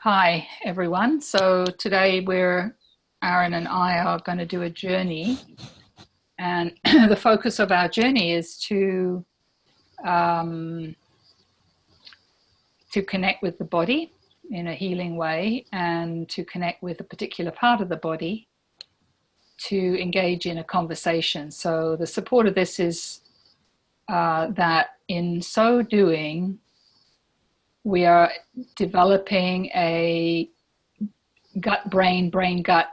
Hi, everyone. So today Aaron and I are going to do a journey, and the focus of our journey is um, to connect with the body in a healing way, and to connect with a particular part of the body to engage in a conversation. So the support of this is that in so doing, we are developing a gut-brain, brain-gut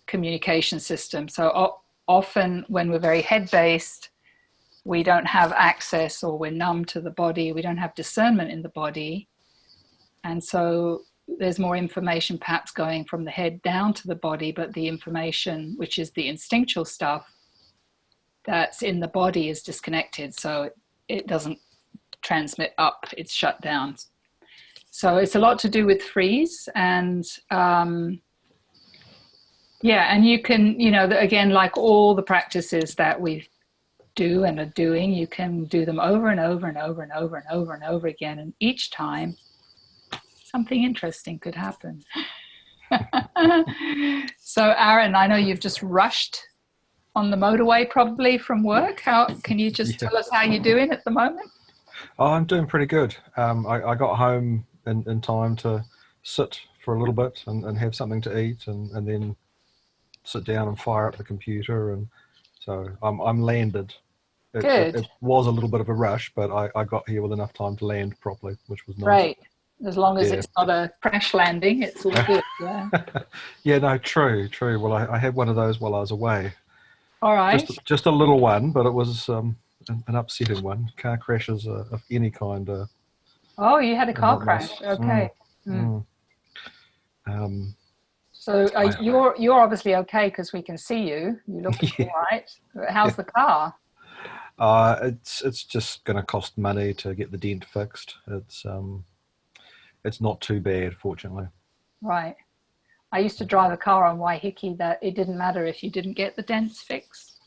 communication system. So often when we're very head-based, we don't have access, or we're numb to the body. We don't have discernment in the body. And so there's more information perhaps going from the head down to the body, but the information, which is the instinctual stuff that's in the body, is disconnected. So it doesn't transmit up, it's shut down. So it's a lot to do with freeze. And and you can, again, like all the practices that we do and are doing, you can do them over and over and over and over and over and over again. And each time something interesting could happen. So Aaron, I know you've just rushed on the motorway probably from work. Can you just tell us how you're doing at the moment? Oh, I'm doing pretty good. I got home in time to sit for a little bit and have something to eat, and then sit down and fire up the computer, and so I'm landed. It was a little bit of a rush, but I got here with enough time to land properly, which was nice. Right. As long as it's not a crash landing, it's all good. Yeah. Yeah, no, true. Well, I had one of those while I was away. All right. Just a little one, but it was an upsetting one. Car crashes of any kind. Oh, you had a car crash. Okay. So you're obviously okay because we can see you. You look all right. How's the car? It's just going to cost money to get the dent fixed. It's not too bad, fortunately. Right. I used to drive a car on Waiheke that it didn't matter if you didn't get the dents fixed.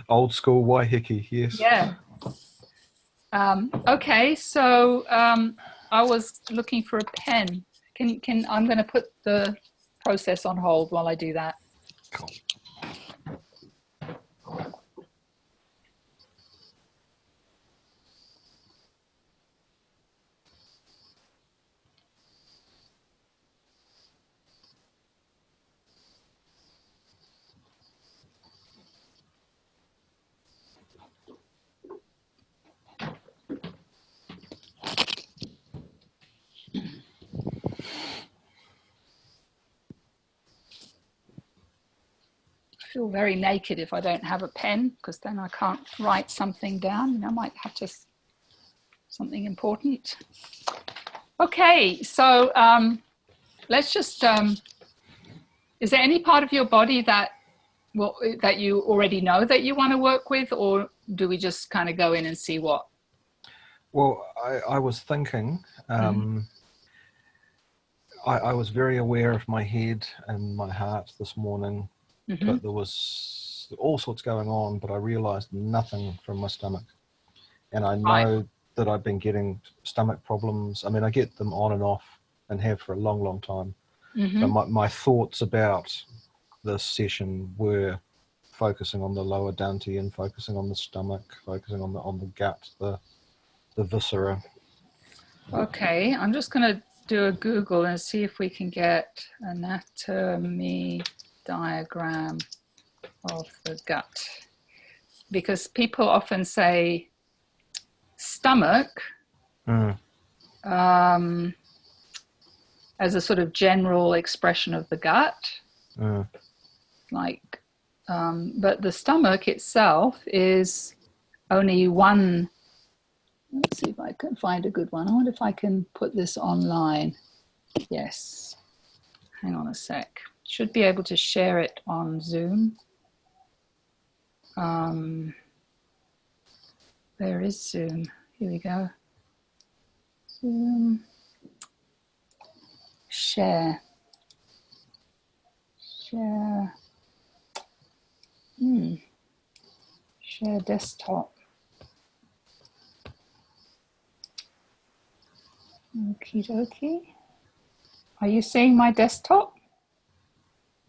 Old school Waiheke, yes. Yeah. Okay, so I was looking for a pen. I'm going to put the process on hold while I do that. Cool. I feel very naked if I don't have a pen, because then I can't write something down. I might have to something important. Okay, so let's just. Is there any part of your body that you already know that you want to work with, or do we just kind of go in and see what? Well, I was thinking. I was very aware of my head and my heart this morning. But there was all sorts going on, but I realized nothing from my stomach. And I know that I've been getting stomach problems. I mean, I get them on and off and have for a long, long time. So my thoughts about this session were focusing on the lower dantian, focusing on the stomach, focusing on the gut, the viscera. Okay, I'm just going to do a Google and see if we can get anatomy diagram of the gut, because people often say stomach as a sort of general expression of the gut, but the stomach itself is only one. Let's see if I can find a good one. I wonder if I can put this online. Yes, hang on a sec. Should be able to share it on Zoom. There is Zoom. Here we go. Zoom. Share. Share desktop. Okie dokie. Are you seeing my desktop?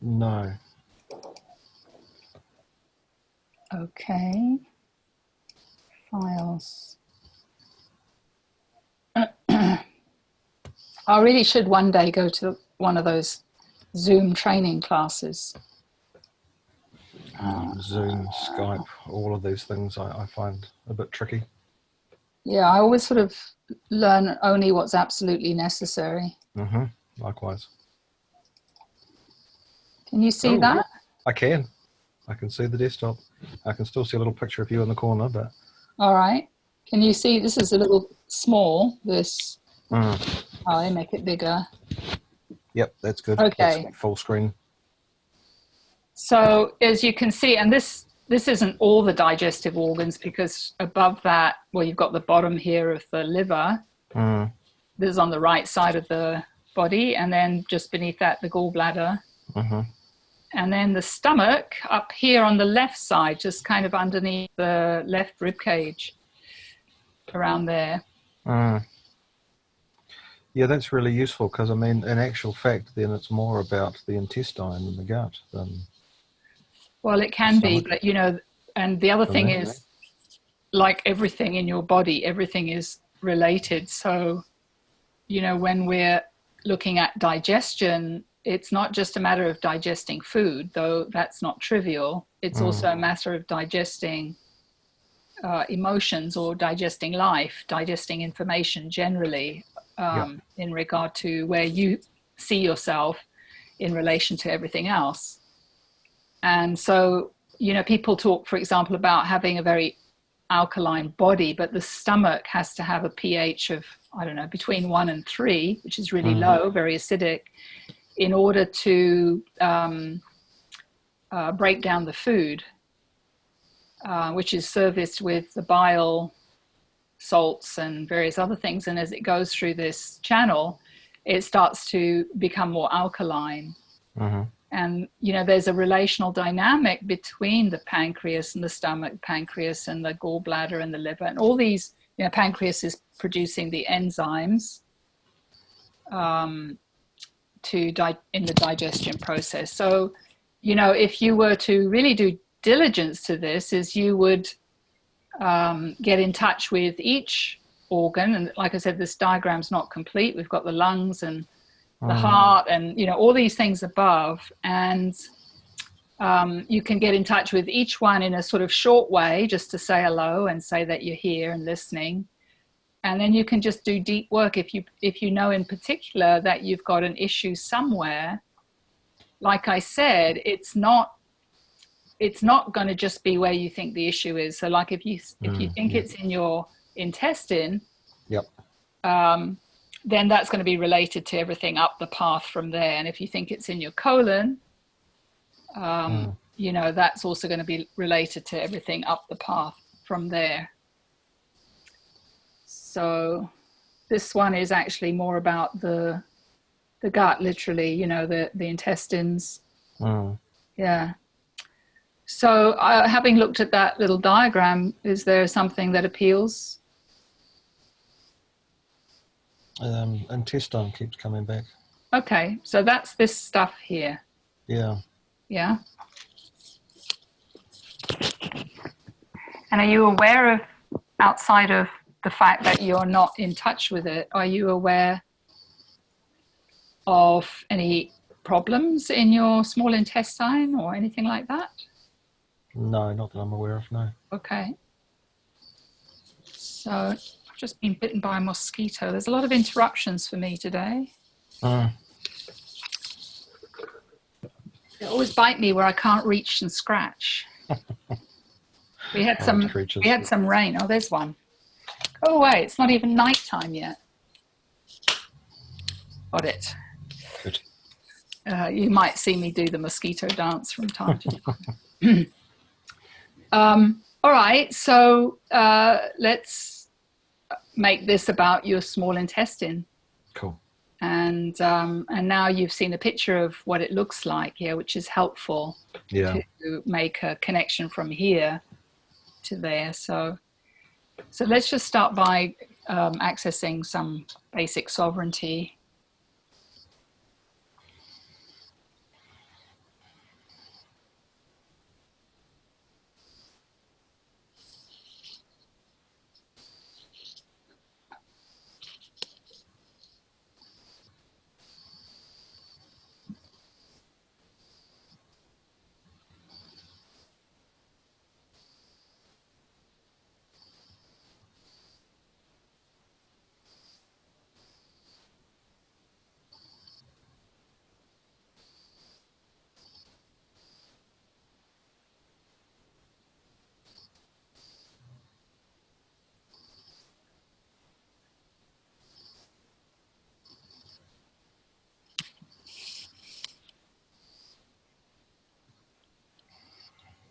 No. Okay. Files. I really should one day go to one of those Zoom training classes. Zoom, Skype, all of these things I find a bit tricky. Yeah, I always sort of learn only what's absolutely necessary. Mm-hmm. Likewise. Can you see that? Yep. I can. I can see the desktop. I can still see a little picture of you in the corner, but... All right. Can you see, this is a little small, this. Oh, they make it bigger. Yep, that's good. Okay. That's full screen. So as you can see, and this isn't all the digestive organs, because above that, well, you've got the bottom here of the liver. This is on the right side of the body, and then just beneath that, the gallbladder. And then the stomach up here on the left side, just kind of underneath the left rib cage, around there. Yeah, that's really useful, because I mean, in actual fact, then it's more about the intestine and the gut than... Well, it can be, but you know, and the other thing is, like everything in your body, everything is related. So, you know, when we're looking at digestion, it's not just a matter of digesting food, though that's not trivial. It's also a matter of digesting emotions, or digesting life, digesting information generally, in regard to where you see yourself in relation to everything else. And so, you know, people talk, for example, about having a very alkaline body, but the stomach has to have a pH of, I don't know, between 1 and 3, which is really low, very acidic, in order to break down the food, which is serviced with the bile, salts, and various other things. And as it goes through this channel, it starts to become more alkaline. And, you know, there's a relational dynamic between the pancreas and the stomach, pancreas and the gallbladder and the liver. And all these, you know, pancreas is producing the enzymes in the digestion process. So, you know, if you were to really do diligence to this, is you would get in touch with each organ. And like I said, this diagram's not complete. We've got the lungs and the heart and, you know, all these things above. And you can get in touch with each one in a sort of short way, just to say hello and say that you're here and listening. And then you can just do deep work if you know in particular that you've got an issue somewhere. Like I said, it's not going to just be where you think the issue is. So like if you think it's in your intestine, then that's going to be related to everything up the path from there. And if you think it's in your colon, you know, that's also going to be related to everything up the path from there. So this one is actually more about the gut, literally, you know, the intestines. Yeah. So having looked at that little diagram, is there something that appeals? Intestine keeps coming back. Okay, so that's this stuff here. Yeah. Yeah. And are you aware of, outside of the fact that you're not in touch with it, are you aware of any problems in your small intestine or anything like that? No, not that I'm aware of, no. Okay. So I've just been bitten by a mosquito. There's a lot of interruptions for me today. They always bite me where I can't reach and scratch. We had some rain. Oh, there's one. Go away. It's not even nighttime yet. Got it. Good. You might see me do the mosquito dance from time to time. All right. So let's make this about your small intestine. Cool. And now you've seen a picture of what it looks like here, which is helpful to make a connection from here to there. So let's just start by accessing some basic sovereignty.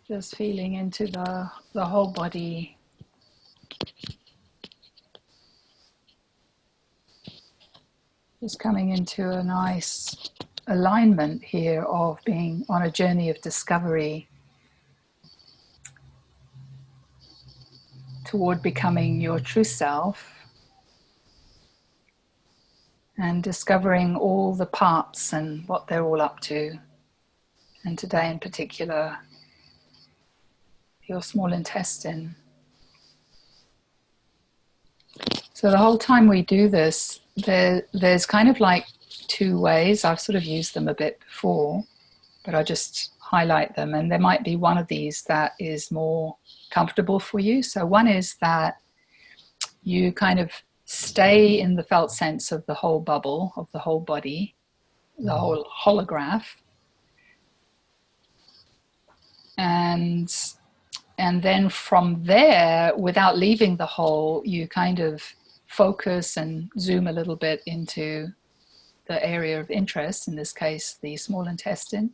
Just feeling into the whole body. Just coming into a nice alignment here of being on a journey of discovery toward becoming your true self, and discovering all the parts and what they're all up to. And today in particular, your small intestine. So the whole time we do this, there's kind of like two ways. I've sort of used them a bit before, but I'll just highlight them. And there might be one of these that is more comfortable for you. So one is that you kind of stay in the felt sense of the whole bubble, of the whole body, the whole holograph. And then from there, without leaving the whole, you kind of focus and zoom a little bit into the area of interest, in this case, the small intestine.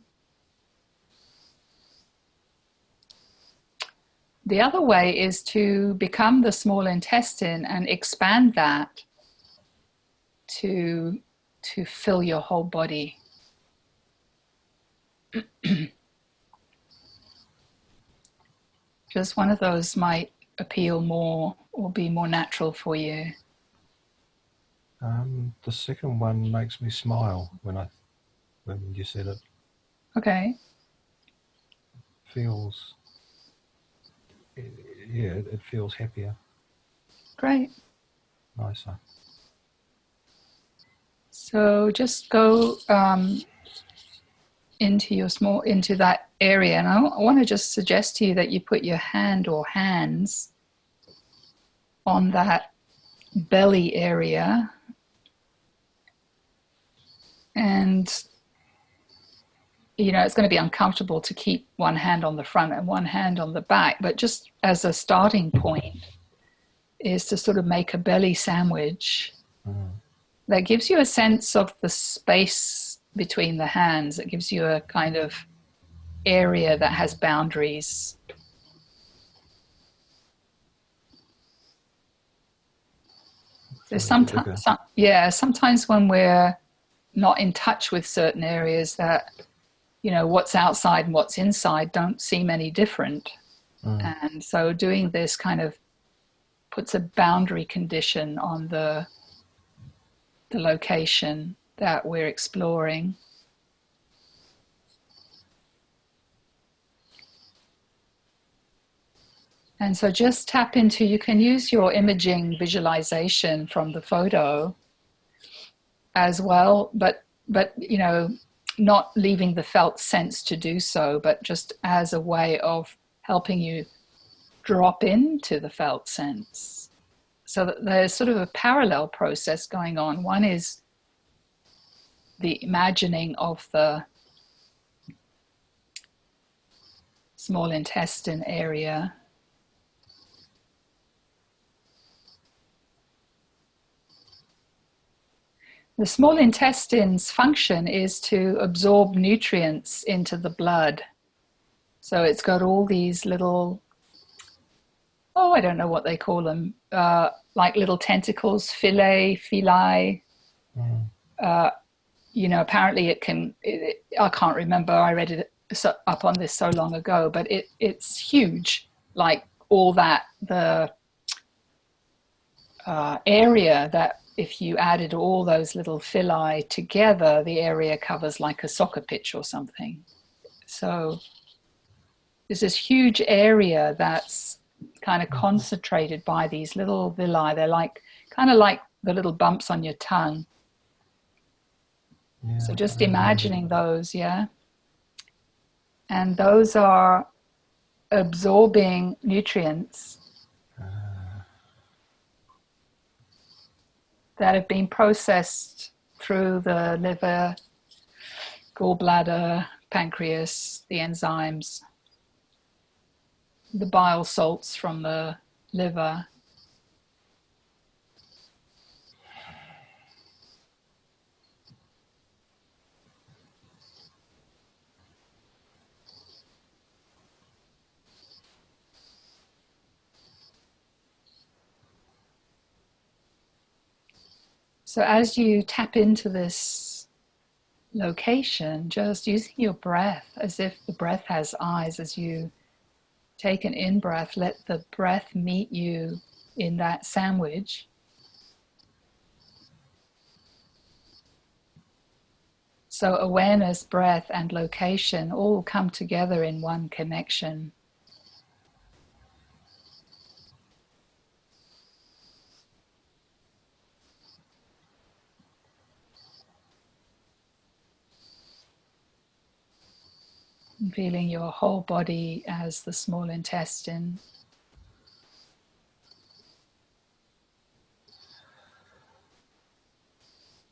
The other way is to become the small intestine and expand that to fill your whole body. Just one of those might appeal more or be more natural for you. The second one makes me smile when you said it. Okay. Feels, yeah, it feels happier. Great. Nicer. So just go into that area, and I want to just suggest to you that you put your hand or hands on that belly area, and it's going to be uncomfortable to keep one hand on the front and one hand on the back, but just as a starting point is to sort of make a belly sandwich that gives you a sense of the space between the hands. It gives you a kind of area that has boundaries. There's sometimes when we're not in touch with certain areas, that what's outside and what's inside don't seem any different. And so doing this kind of puts a boundary condition on the location that we're exploring. And so just tap into, you can use your imaging visualization from the photo as well, but not leaving the felt sense to do so, but just as a way of helping you drop into the felt sense. So that there's sort of a parallel process going on. One is the imagining of the small intestine area. The small intestine's function is to absorb nutrients into the blood. So it's got all these little, I don't know what they call them, like little tentacles, villi. Apparently I can't remember, I read it up on this so long ago, but it's huge, like all that, area that if you added all those little villi together, the area covers like a soccer pitch or something. So there's this huge area that's kind of concentrated by these little villi. They're like kind of like the little bumps on your tongue. Yeah, so just imagining those, yeah. And those are absorbing nutrients that have been processed through the liver, gallbladder, pancreas, the enzymes, the bile salts from the liver. So as you tap into this location, just using your breath as if the breath has eyes. As you take an in-breath, let the breath meet you in that sandwich. So awareness, breath, and location all come together in one connection. And feeling your whole body as the small intestine.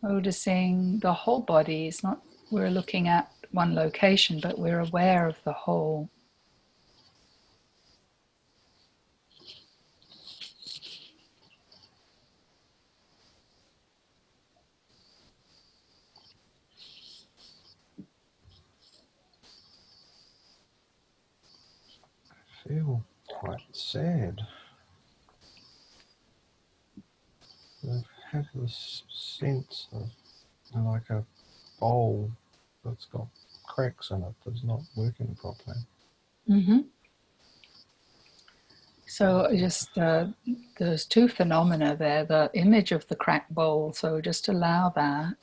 Noticing the whole body. It's not we're looking at one location, but we're aware of the whole. I feel quite sad. I have this sense of like a bowl that's got cracks in it that's not working properly. Mm-hmm. So just there's two phenomena there, the image of the cracked bowl. So just allow that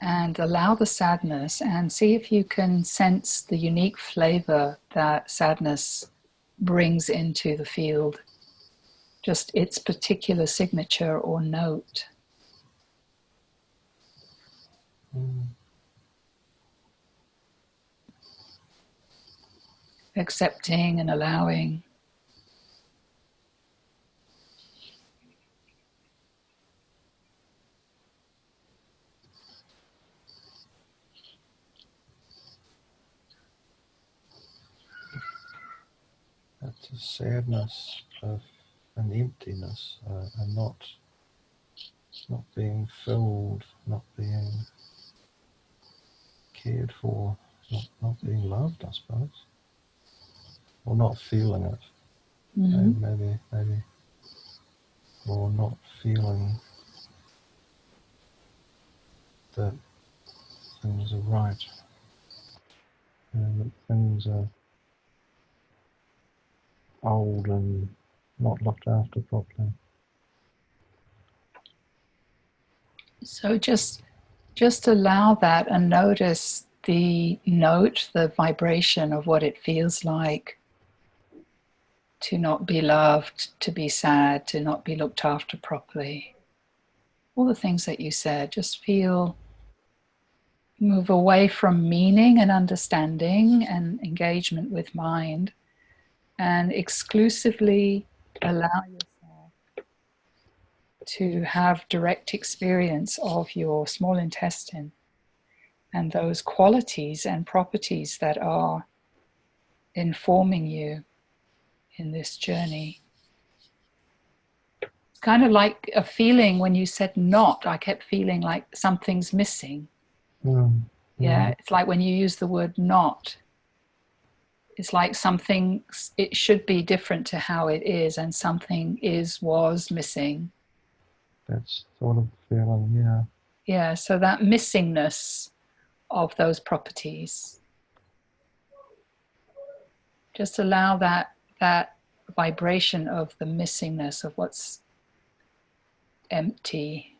and allow the sadness and see if you can sense the unique flavor that sadness brings into the field. Just its particular signature or note. Accepting and allowing. It's a sadness of an emptiness, and not being filled, not being cared for, not being loved, I suppose, or not feeling it. Mm-hmm. Maybe, or not feeling that things are right, and that things are old and not looked after properly. So just allow that and notice the note, the vibration of what it feels like to not be loved, to be sad, to not be looked after properly. All the things that you said, just move away from meaning and understanding and engagement with mind and exclusively allow yourself to have direct experience of your small intestine and those qualities and properties that are informing you in this journey. It's kind of like a feeling when you said not, I kept feeling like something's missing. Yeah, it's like when you use the word not, it's like something, it should be different to how it is, and something was missing. That's sort of feeling, yeah. Yeah, so that missingness of those properties, just allow that vibration of the missingness of what's empty.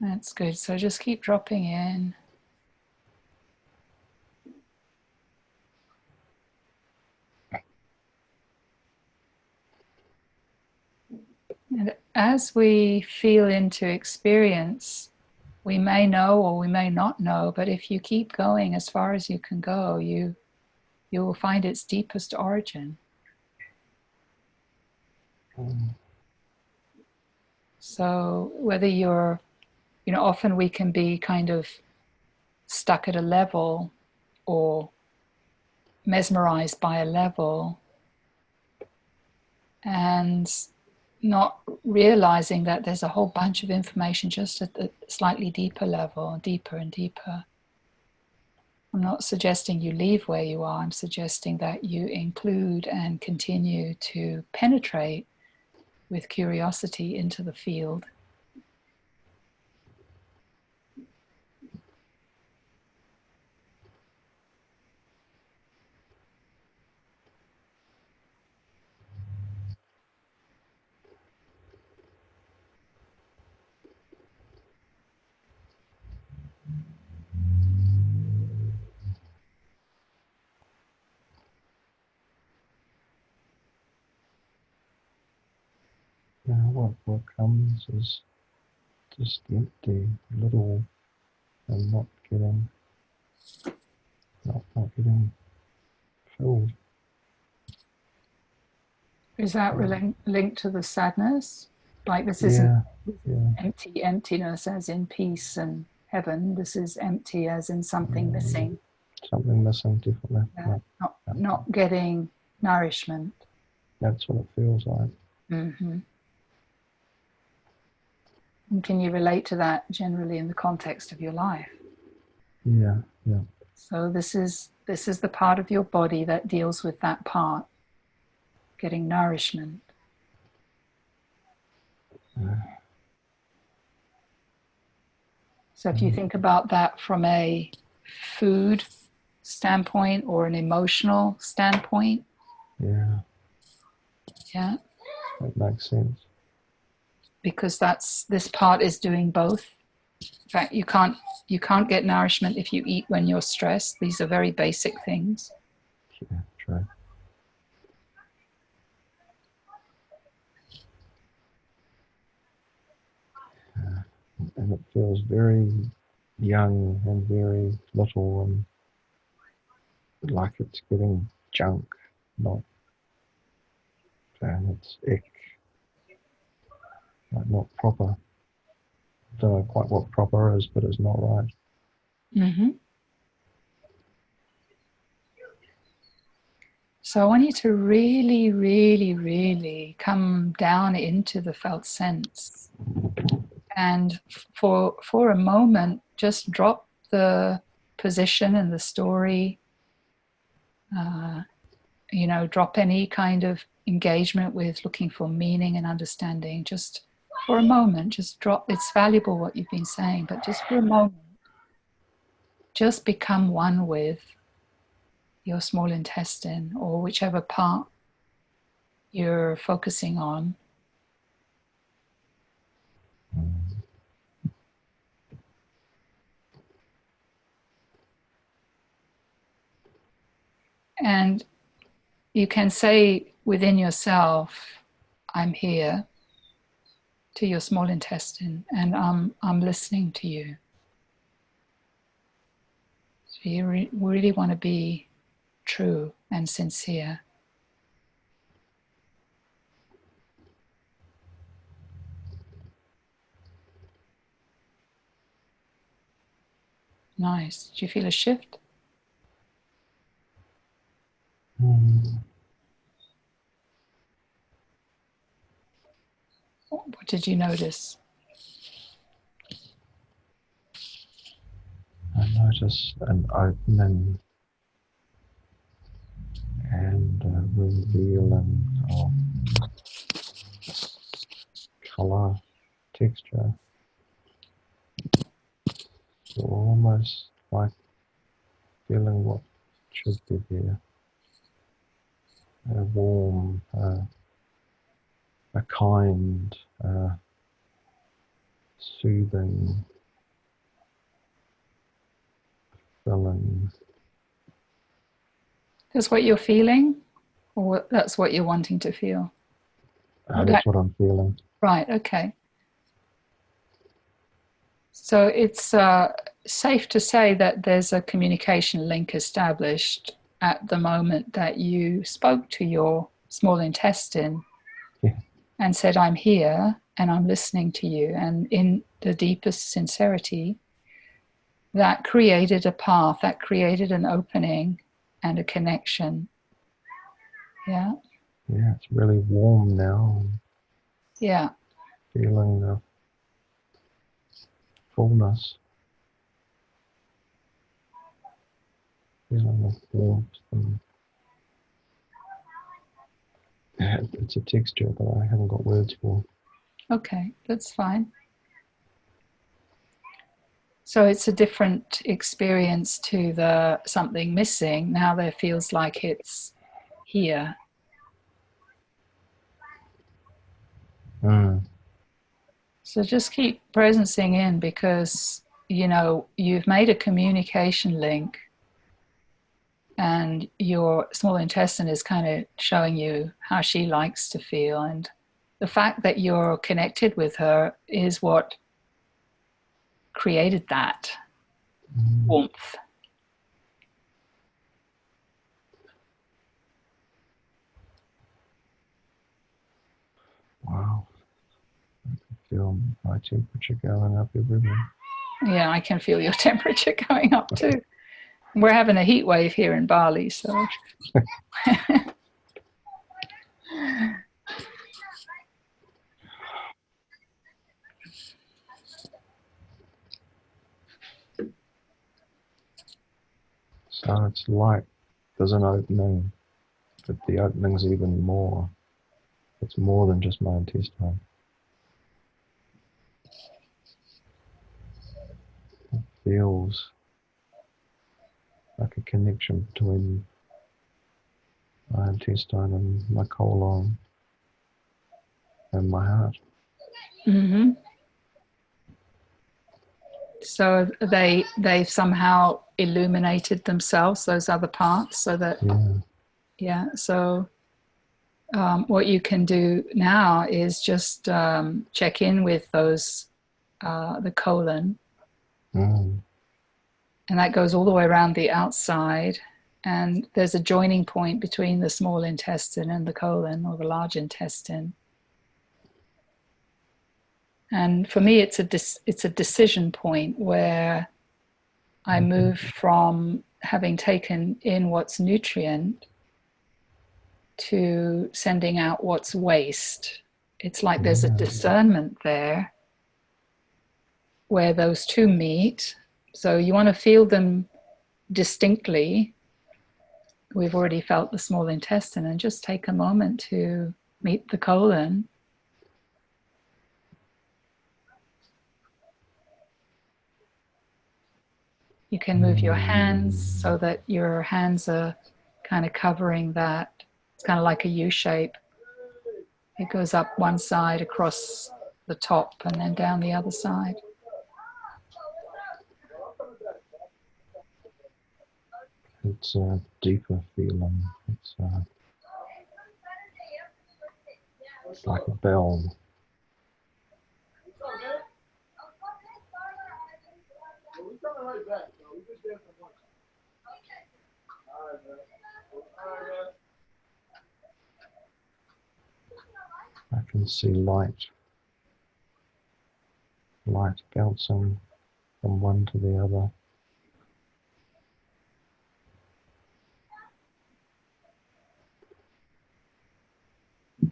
That's good. So just keep dropping in. And as we feel into experience, we may know or we may not know, but if you keep going as far as you can go, you will find its deepest origin. So whether you're, often we can be kind of stuck at a level or mesmerized by a level and not realizing that there's a whole bunch of information just at the slightly deeper level, deeper and deeper. I'm not suggesting you leave where you are. I'm suggesting that you include and continue to penetrate with curiosity into the field. What comes is just empty, little, and not getting filled. Is that linked to the sadness? Like this isn't emptiness as in peace and heaven. This is empty as in something missing. Something missing, definitely. Not getting nourishment. That's what it feels like. Mm-hmm. And can you relate to that generally in the context of your life? Yeah. So this is the part of your body that deals with that part, getting nourishment. So if you think about that from a food standpoint or an emotional standpoint. Yeah. That makes sense. Because this part is doing both. In fact, you can't get nourishment if you eat when you're stressed. These are very basic things. Yeah, true. And it feels very young and very little and like it's getting junk, and it's ick, like not proper. Don't know quite what proper is, but it's not right. Mm-hmm. So I want you to really, really, really come down into the felt sense. And for a moment, just drop the position and the story. Drop any kind of engagement with looking for meaning and understanding. Just for a moment, just drop. It's valuable what you've been saying, but just for a moment, just become one with your small intestine or whichever part you're focusing on. And you can say within yourself, I'm here, to your small intestine, and I'm listening to you. So you really want to be true and sincere. Nice. Do you feel a shift? What did you notice? I notice an opening and a revealing of colour, texture. almost like feeling what should be there. A warm, a kind, soothing, filling. That's what you're feeling, or that's what you're wanting to feel? That's what I'm feeling. Right, okay. So it's safe to say that there's a communication link established at the moment that you spoke to your small intestine and said, I'm here and I'm listening to you. And in the deepest sincerity, that created a path, that created an opening and a connection. Yeah. Yeah, it's really warm now. Yeah. Feeling the fullness. Feeling the warmth. And it's a texture that I haven't got words for. Okay, that's fine. So it's a different experience to the something missing. Now there feels like it's here. So just keep presencing in, because, you know, you've made a communication link and your small intestine is kind of showing you how she likes to feel. And the fact that you're connected with her is what created that warmth. Wow. I can feel my temperature going up everywhere. Yeah, I can feel your temperature going up too. We're having a heat wave here in Bali, so. So it's like there's an opening, but the opening's even more. It's more than just my intestine. It feels like a connection between my intestine and my colon and my heart. Mm-hmm. So they've somehow illuminated themselves, those other parts, so that so what you can do now is just check in with those the colon, and that goes all the way around the outside, and there's a joining point between the small intestine and the colon, or the large intestine. And for me, it's a decision point where I move from having taken in what's nutrient to sending out what's waste. It's like there's a discernment there where those two meet. So you want to feel them distinctly. We've already felt the small intestine, and just take a moment to meet the colon. You can move your hands so that your hands are kind of covering that. It's kind of like a U shape. It goes up one side, across the top, and then down the other side. It's a deeper feeling. It's like a bell. I can see light bouncing from one to the other.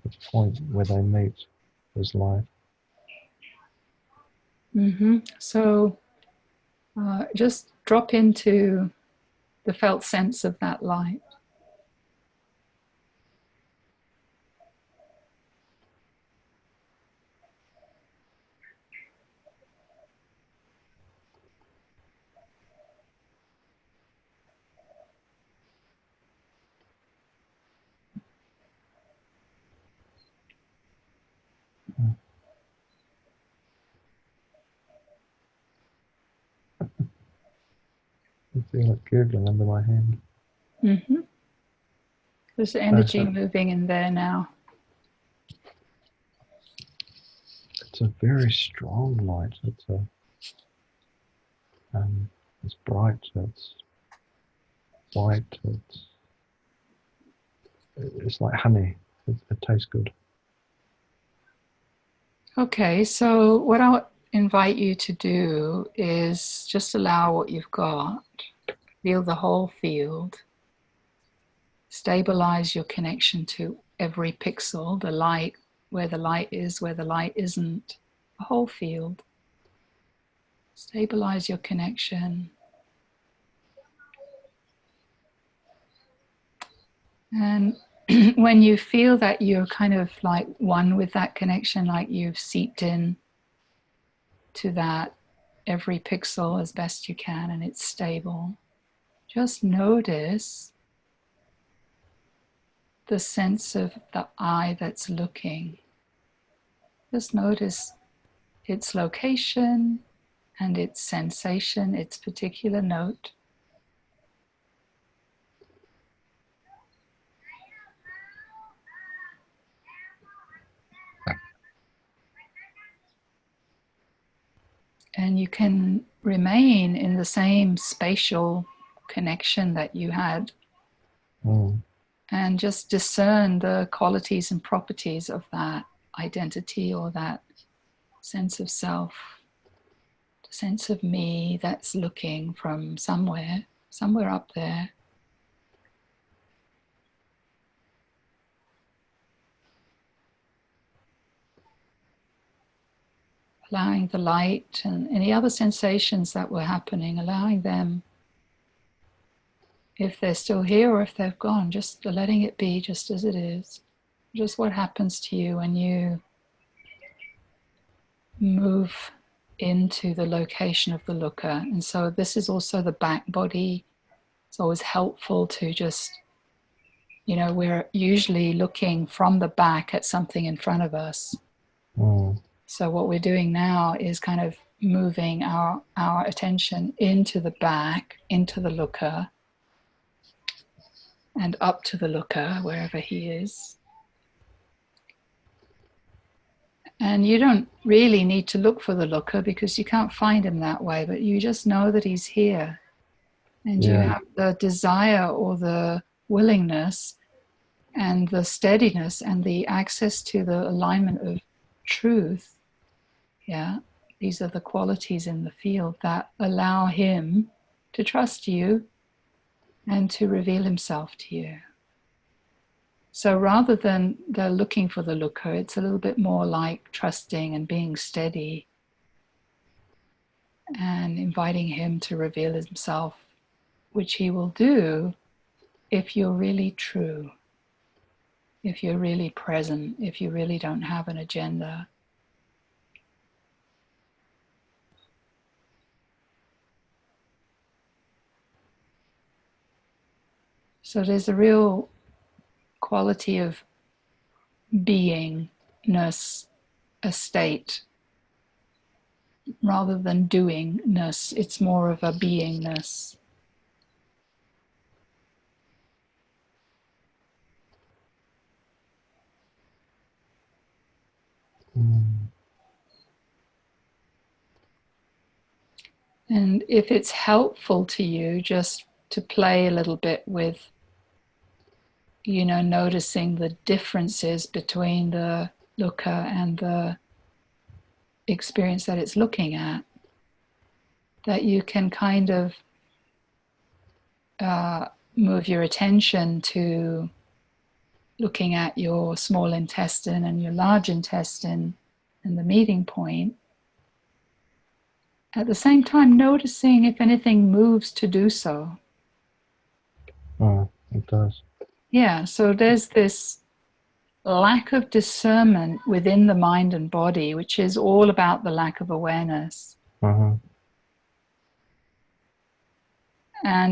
The point where they meet is light. So just drop into the felt sense of that light. feel it gurgling under my hand. Mm-hmm. There's energy moving in there now. It's a very strong light. It's bright. It's white. It's like honey. It tastes good. Okay, so what I'll invite you to do is just allow what you've got. Feel the whole field. Stabilize your connection to every pixel, the light, where the light is, where the light isn't, the whole field. Stabilize your connection. And when you feel that you're kind of like one with that connection, like you've seeped in to that every pixel as best you can and it's stable, just notice the sense of the eye that's looking. Just notice its location and its sensation, its particular note. And you can remain in the same spatial connection that you had and just discern the qualities and properties of that identity or that sense of self, the sense of me that's looking from somewhere up there. Allowing the light and any other sensations that were happening, allowing them, if they're still here or if they've gone, just letting it be just as it is. Just what happens to you when you move into the location of the looker. And so this is also the back body. It's always helpful to just, we're usually looking from the back at something in front of us. So what we're doing now is kind of moving our attention into the back, into the looker, and up to the looker, wherever he is. And you don't really need to look for the looker because you can't find him that way, but you just know that he's here. And you have the desire or the willingness and the steadiness and the access to the alignment of truth. Yeah, these are the qualities in the field that allow him to trust you and to reveal himself to you. So rather than the looking for the looker, it's a little bit more like trusting and being steady and inviting him to reveal himself, which he will do if you're really true, if you're really present, if you really don't have an agenda. So there's a real quality of beingness, a state, rather than doingness. It's more of a beingness. And if it's helpful to you just to play a little bit with, noticing the differences between the looker and the experience that it's looking at, that you can kind of move your attention to looking at your small intestine and your large intestine and the meeting point. At the same time, noticing if anything moves to do so. It does. Yeah, so there's this lack of discernment within the mind and body, which is all about the lack of awareness. And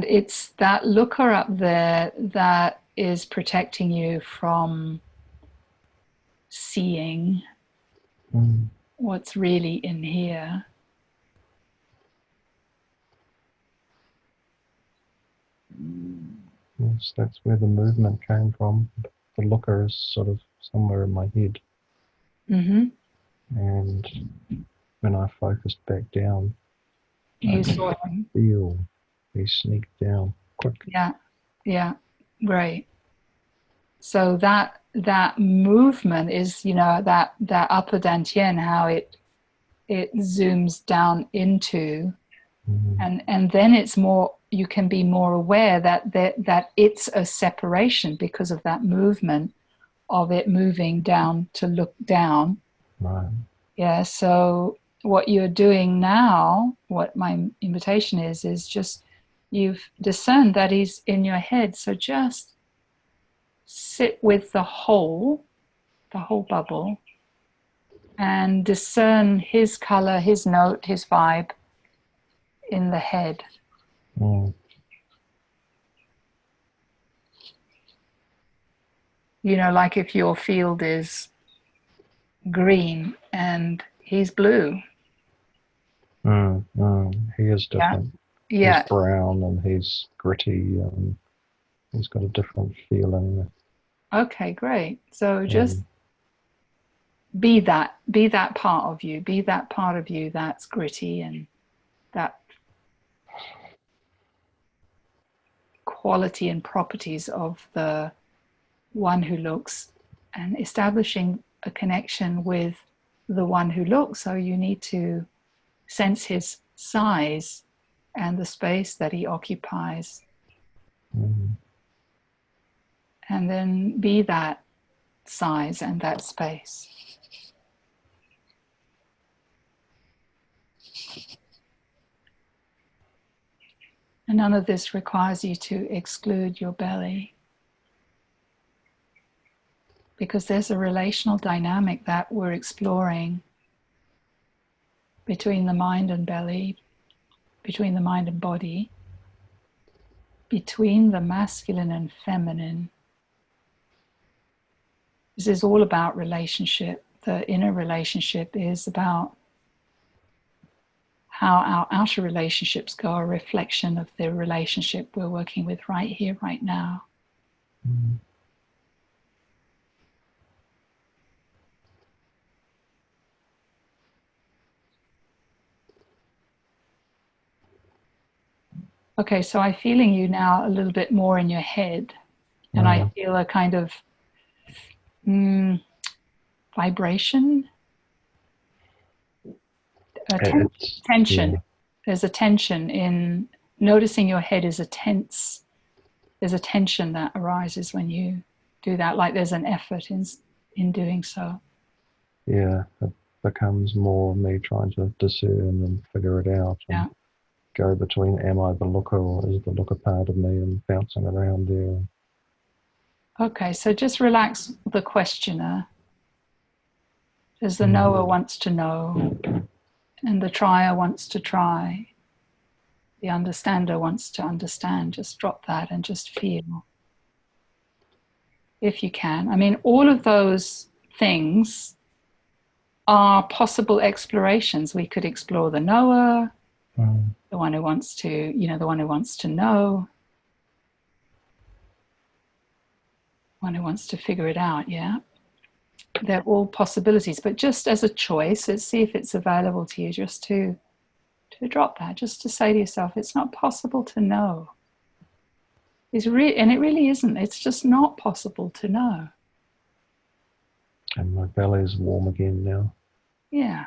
it's that looker up there that is protecting you from seeing what's really in here. Yes, that's where the movement came from. The looker is sort of somewhere in my head. Mm-hmm. And when I focused back down, I You could saw him. feel he sneaked down quick. Yeah. Yeah. Right. So that movement is, that upper dantian, how it zooms down into, and then it's more, you can be more aware that it's a separation because of that movement of it moving down to look down. Right. Yeah. So what you're doing now, what my invitation is just, you've discerned that he's in your head. So just sit with the whole bubble, and discern his color, his note, his vibe in the head. Mm. Like if your field is green and he's blue. He is Yeah. different. He's Yeah. brown and he's gritty and he's got a different feeling. Okay, great. So just be that part of you. Be that part of you that's gritty and that quality and properties of the one who looks, and establishing a connection with the one who looks. So you need to sense his size and the space that he occupies, and then be that size and that space. And none of this requires you to exclude your belly, because there's a relational dynamic that we're exploring between the mind and belly, between the mind and body, between the masculine and feminine. This is all about relationship. The inner relationship is about how our outer relationships go, a reflection of the relationship we're working with right here, right now. Okay, so I'm feeling you now a little bit more in your head, and I feel a kind of vibration, tension. Yeah. There's a tension in noticing your head is a tense. There's a tension that arises when you do that, like there's an effort in doing so. Yeah, it becomes more me trying to discern and figure it out and go between, am I the looker or is the looker part of me, and bouncing around there. Okay, so just relax the questioner, as the knower wants to know and the trier wants to try. The understander wants to understand. Just drop that and just feel, if you can. I mean, all of those things are possible explorations. We could explore the knower, the one who wants to, the one who wants to know, one who wants to figure it out. Yeah, they're all possibilities, but just as a choice, let's see if it's available to you, just to drop that, just to say to yourself, it's not possible to know. And it really isn't. It's just not possible to know. And my belly's warm again now. Yeah.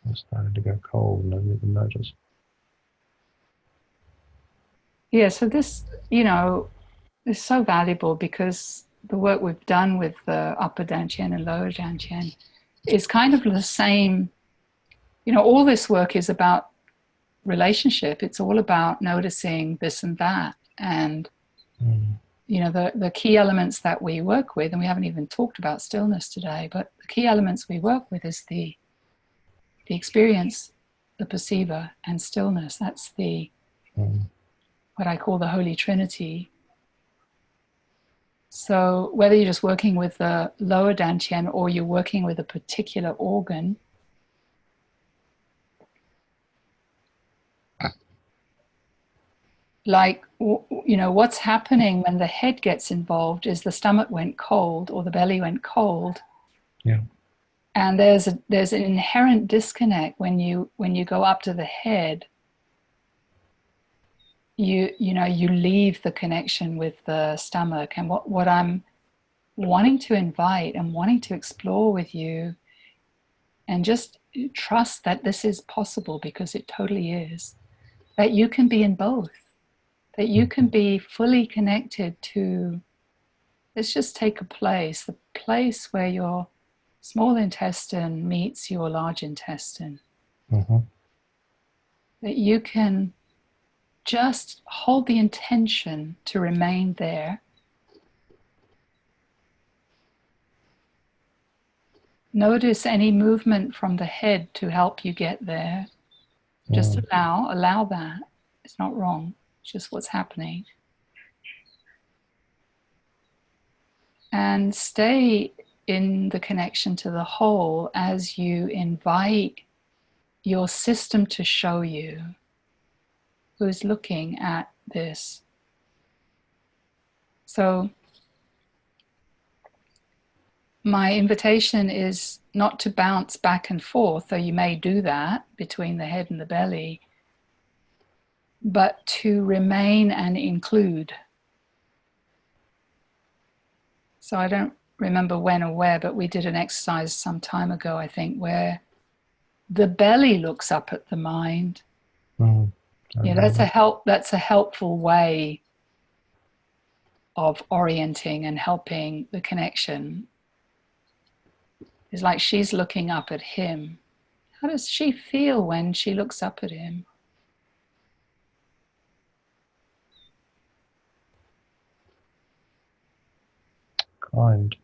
It started to go cold and I didn't even notice. Yeah, so this, is so valuable, because the work we've done with the upper dantian and lower dantian is kind of the same. All this work is about relationship. It's all about noticing this and that. And, the key elements that we work with, and we haven't even talked about stillness today, but the key elements we work with is the experience, the perceiver, and stillness. That's what I call the Holy Trinity. So whether you're just working with the lower dantian or you're working with a particular organ, like, what's happening when the head gets involved is the stomach went cold or the belly went cold. Yeah. And there's an inherent disconnect when you go up to the head. You leave the connection with the stomach. And what I'm wanting to invite and wanting to explore with you, and just trust that this is possible, because it totally is, that you can be in both, that you can be fully connected to, let's just take the place where your small intestine meets your large intestine. Mm-hmm. That you can just hold the intention to remain there. Notice any movement from the head to help you get there. Just allow that. It's not wrong. It's just what's happening. And stay in the connection to the whole as you invite your system to show you who's looking at this. So my invitation is not to bounce back and forth, though you may do that between the head and the belly, but to remain and include. So I don't remember when or where, but we did an exercise some time ago, I think, where the belly looks up at the mind. Yeah, that's a helpful way of orienting and helping the connection. It's like she's looking up at him. How does she feel when she looks up at him? Kind.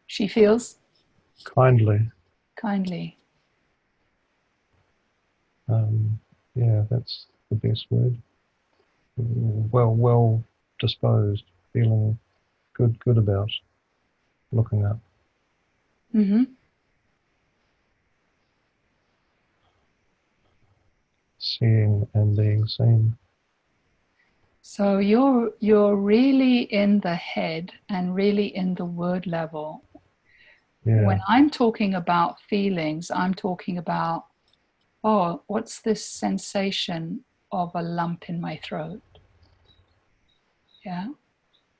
She feels Kindly. kindly. Yeah, that's the best word. Well disposed, feeling good about looking up. Mm-hmm. Seeing and being seen. So you're really in the head and really in the word level. Yeah. When I'm talking about feelings, I'm talking about, oh, what's this sensation of a lump in my throat? Yeah.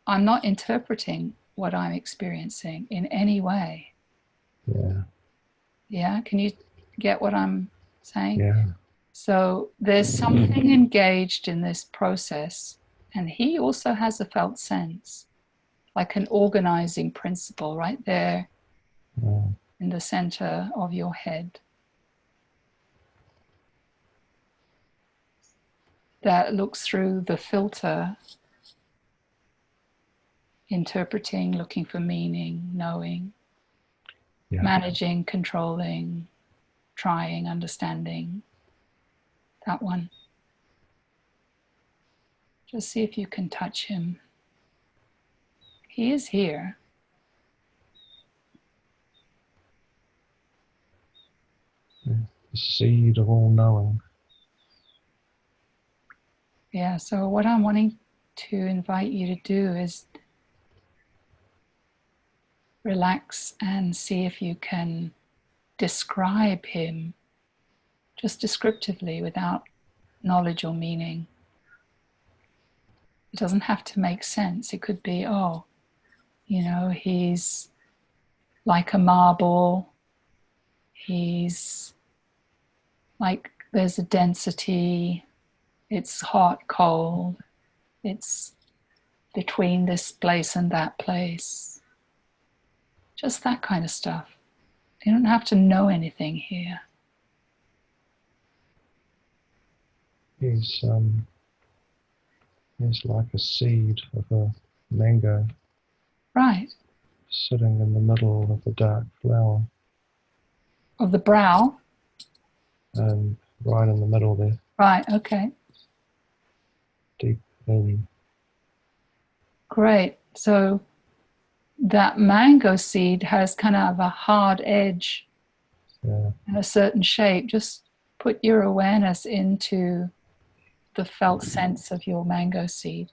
I'm not interpreting what I'm experiencing in any way. Yeah. Yeah. Can you get what I'm saying? Yeah. So there's something engaged in this process, and he also has a felt sense, like an organizing principle right there in the center of your head, that looks through the filter, interpreting, looking for meaning, knowing, managing, controlling, trying, understanding. That one. Just see if you can touch him. He is here. The seed of all knowing. Yeah, so what I'm wanting to invite you to do is relax and see if you can describe him just descriptively without knowledge or meaning. It doesn't have to make sense. It could be, oh, he's like a marble. He's like, there's a density. It's hot, cold. It's between this place and that place. Just that kind of stuff. You don't have to know anything here. He's like a seed of a mango. Right. Sitting in the middle of the dark flower. Of the brow. And right in the middle there. Right, okay. Deep in. Great. So that mango seed has kind of a hard edge Yeah. in a certain shape, just put your awareness into the felt sense of your mango seed.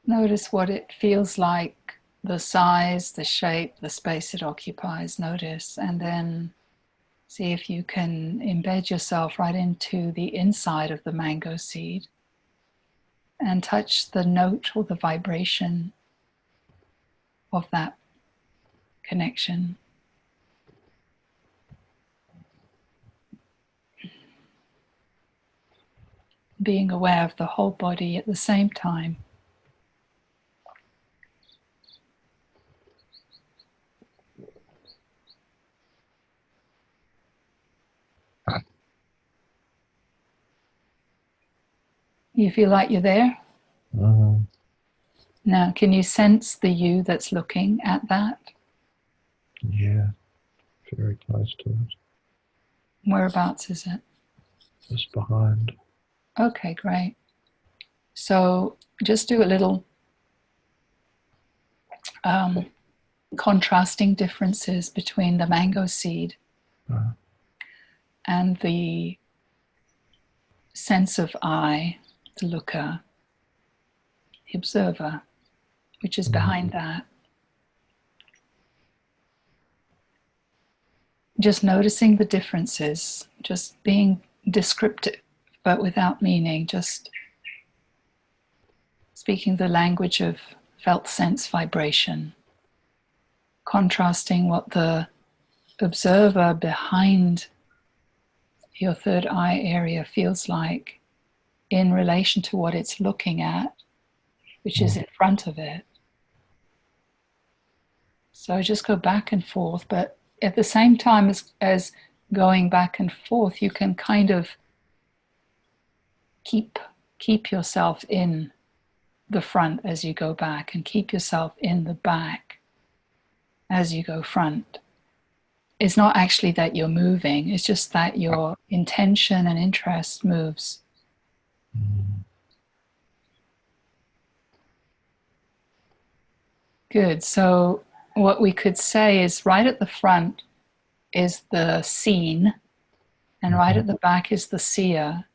Notice what it feels like, the size, the shape, the space it occupies. Notice, and then see if you can embed yourself right into the inside of the mango seed and touch the note or the vibration of that connection. Being aware of the whole body at the same time. You feel like you're there? Mm-hmm. Now, can you sense the you that's looking at that? Yeah, very close to it. Whereabouts is it? Just behind. Okay, great. So just do a little contrasting differences between the mango seed and the sense of I, the looker, the observer, which is behind that. Just noticing the differences, just being descriptive, but without meaning, just speaking the language of felt sense vibration, contrasting what the observer behind your third eye area feels like in relation to what it's looking at, which is in front of it. So just go back and forth, but at the same time as going back and forth, you can kind of keep yourself in the front as you go back and keep yourself in the back as you go front. It's not actually that you're moving, it's just that your intention and interest moves. Good. So what we could say is right at the front is the seen, and right at the back is the seer.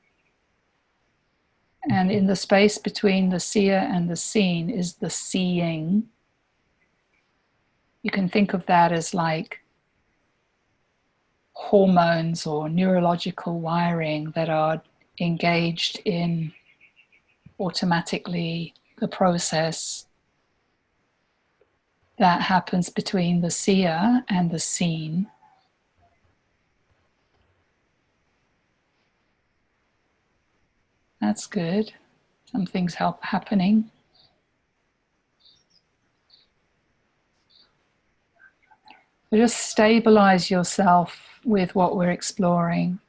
And in the space between the seer and the seen is the seeing. You can think of that as like hormones or neurological wiring that are engaged in automatically the process that happens between the seer and the seen. That's good. Something's happening. But just stabilize yourself with what we're exploring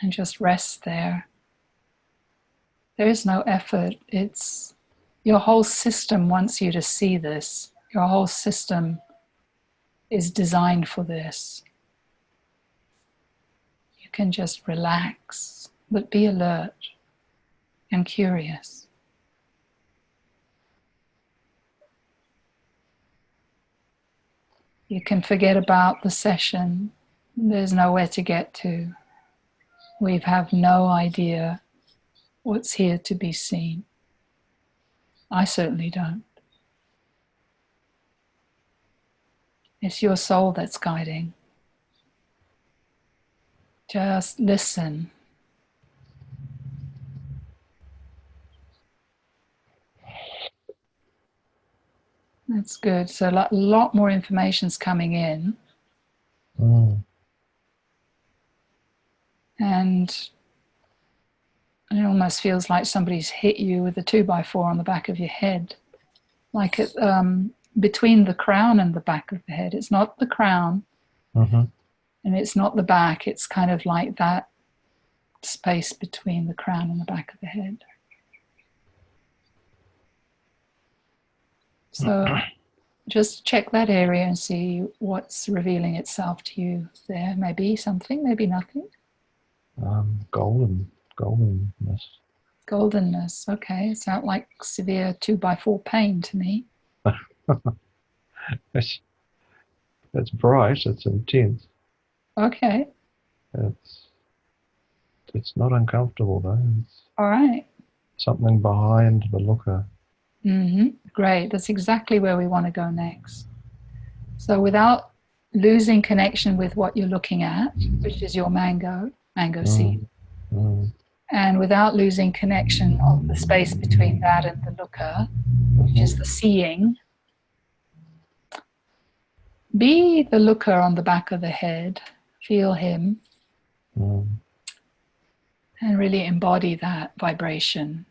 and just rest there. There is no effort. It's your whole system wants you to see this. Your whole system is designed for this. You can just relax, but be alert and curious. You can forget about the session. There's nowhere to get to. We have no idea what's here to be seen. I certainly don't. It's your soul that's guiding. Just listen. That's good. So a lot more information's coming in. And it almost feels like somebody's hit you with a 2x4 on the back of your head. Like it, between the crown and the back of the head. It's not the crown and it's not the back. It's kind of like that space between the crown and the back of the head. So just check that area and see what's revealing itself to you there. Maybe something, maybe nothing. Goldenness. Goldenness, okay. It sounds like severe 2x4 pain to me. It's bright, it's intense. Okay. It's not uncomfortable though. It's all right. Something behind the looker. Great. That's exactly where we want to go next. So without losing connection with what you're looking at, which is your mango seed, and without losing connection of the space between that and the looker, which is the seeing, be the looker on the back of the head. Feel him. And really embody that vibration.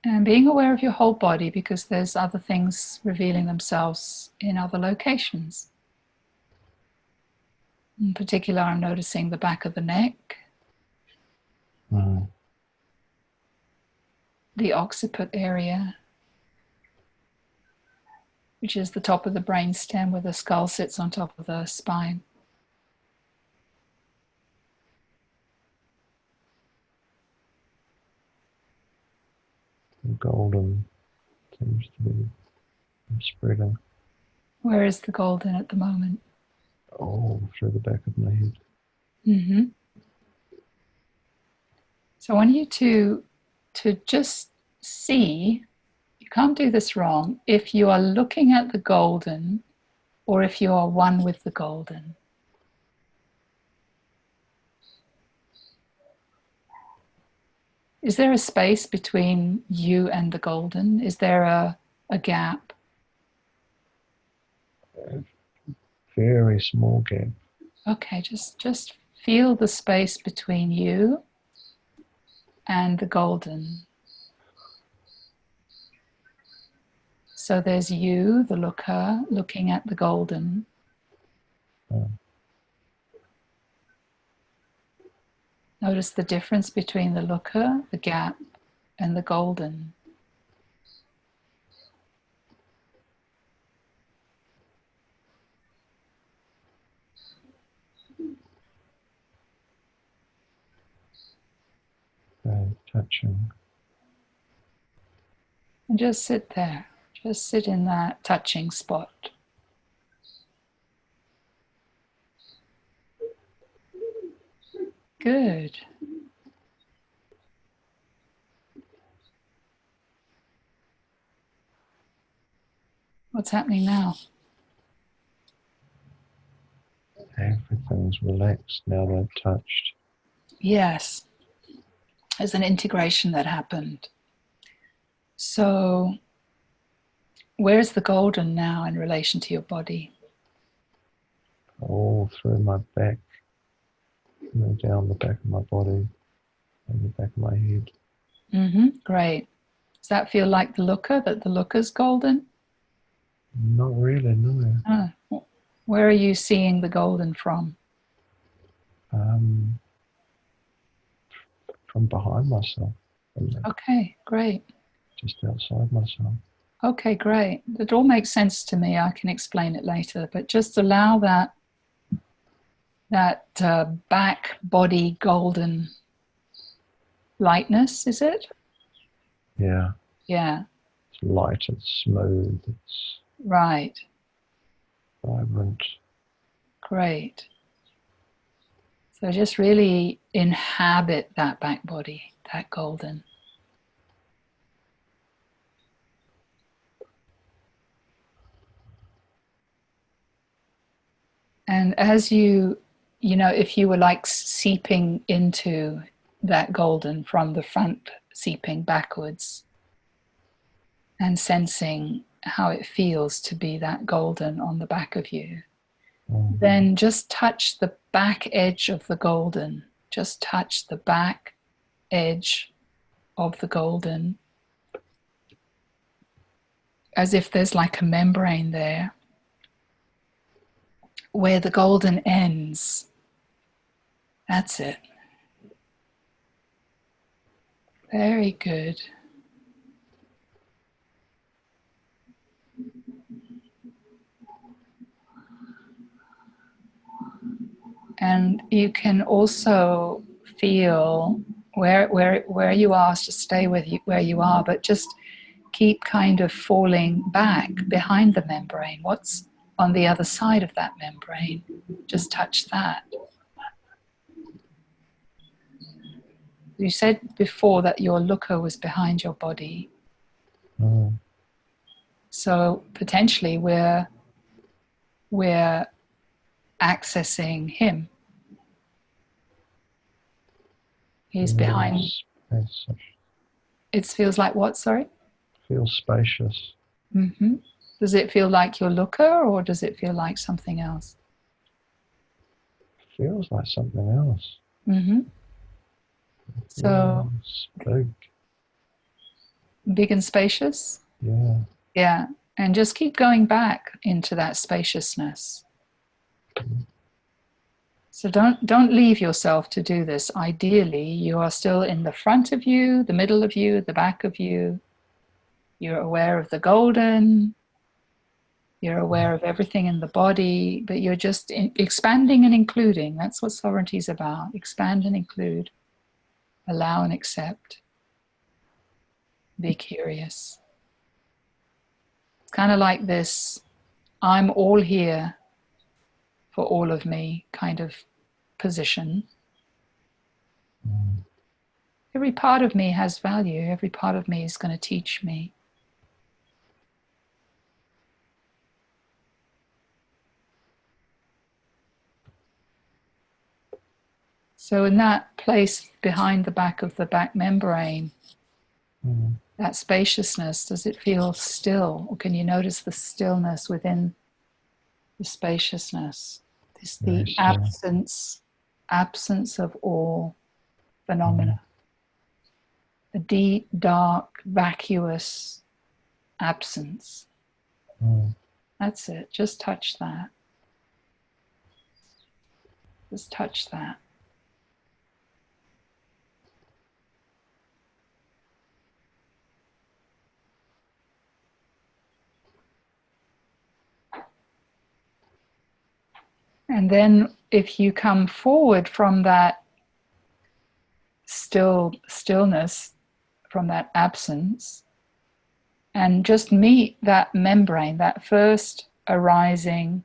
And being aware of your whole body, because there's other things revealing themselves in other locations. In particular, I'm noticing the back of the neck, the occiput area, which is the top of the brainstem where the skull sits on top of the spine. The golden seems to be spreading. Where is the golden at the moment? Oh, through the back of my head. So I want you to just see, you can't do this wrong, if you are looking at the golden or if you are one with the golden. Is there a space between you and the golden? Is there a gap? A very small gap. Okay, just feel the space between you and the golden. So there's you, the looker, looking at the golden. Notice the difference between the looker, the gap, and the golden. Touching. And just sit there. Just sit in that touching spot. Good. What's happening now? Everything's relaxed now that I've touched. Yes. There's an integration that happened. So, where's the golden now in relation to your body? All through my back, down the back of my body, and the back of my head. Great. Does that feel like the looker, that the looker's golden? Not really, no. Oh, where are you seeing the golden from? From behind myself. Okay, great. Just outside myself. Okay, great. That all makes sense to me. I can explain it later, but just allow that back body golden lightness, is it? Yeah. Yeah. It's light, it's smooth, it's right. Vibrant. Great. So just really inhabit that back body, that golden. And as you know, if you were like seeping into that golden from the front, seeping backwards and sensing how it feels to be that golden on the back of you, then just touch the back edge of the golden. Just touch the back edge of the golden as if there's like a membrane there. where the golden ends. That's it. Very good. And you can also feel where you are, to stay with you where you are, but just keep kind of falling back behind the membrane. What's on the other side of that membrane? Just touch that. You said before that your looker was behind your body. So potentially we're accessing him. He's behind. It feels like what, sorry? Feels spacious. Mm-hmm. Does it feel like your looker, or does it feel like something else? Feels like something else. Mm-hmm. So big. Big and spacious? Yeah. Yeah. And just keep going back into that spaciousness. So don't leave yourself to do this. Ideally, you are still in the front of you, the middle of you, the back of you. You're aware of the golden. You're aware of everything in the body, but you're just expanding and including. That's what sovereignty is about. Expand and include. Allow and accept. Be curious. It's kind of like this, I'm all here for all of me kind of position. Every part of me has value. Every part of me is going to teach me. So in that place behind the back of the back membrane, that spaciousness, does it feel still? Or can you notice the stillness within the spaciousness? It's the absence of all phenomena. A deep, dark, vacuous absence. That's it. Just touch that. Just touch that. And then if you come forward from that stillness, from that absence, and just meet that membrane, that first arising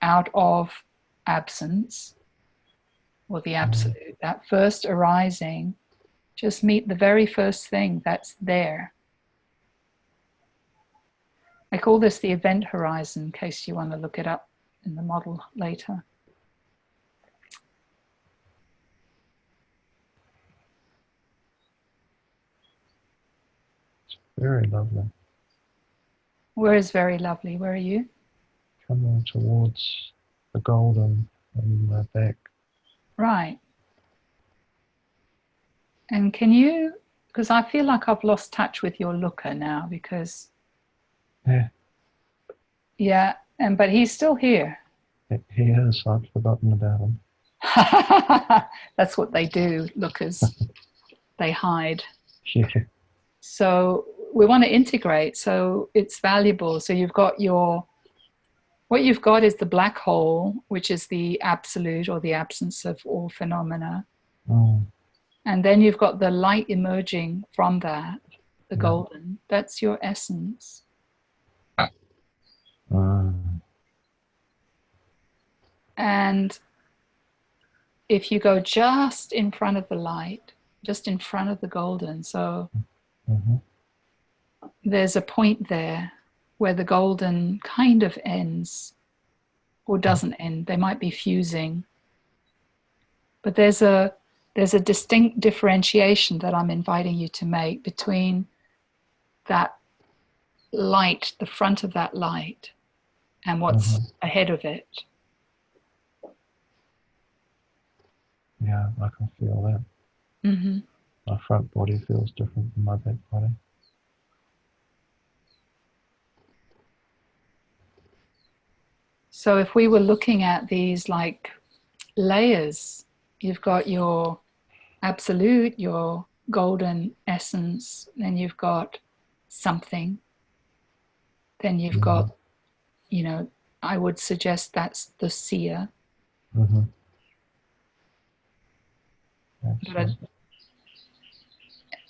out of absence, or the absolute, that first arising, just meet the very first thing that's there. I call this the event horizon, in case you want to look it up in the model later. Very lovely. Where is very lovely? Where are you? Coming towards the golden on my back. Right. And can you, because I feel like I've lost touch with your looker now, because but he's still here. He is. I've forgotten about him. That's what they do, lookers. They hide. Yeah. So we want to integrate, so it's valuable. So you've got what you've got is the black hole, which is the absolute or the absence of all phenomena. And then you've got the light emerging from that, the golden. That's your essence. And if you go just in front of the light, just in front of the golden, so there's a point there where the golden kind of ends or doesn't end. They might be fusing. But there's a distinct differentiation that I'm inviting you to make between that light, the front of that light, and what's ahead of it. Yeah, I can feel that. My front body feels different from my back body. So if we were looking at these like layers, you've got your absolute, your golden essence, then you've got something, then you've got, you know, I would suggest that's the seer. Mm-hmm. But,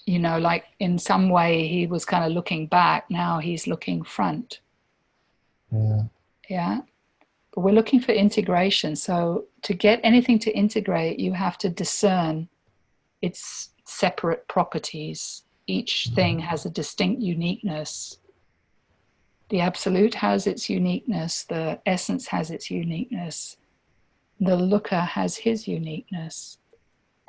you know, like in some way he was kind of looking back, now he's looking front. Yeah. Yeah. But we're looking for integration. So to get anything to integrate, you have to discern its separate properties. Each thing has a distinct uniqueness. The absolute has its uniqueness, the essence has its uniqueness, the looker has his uniqueness,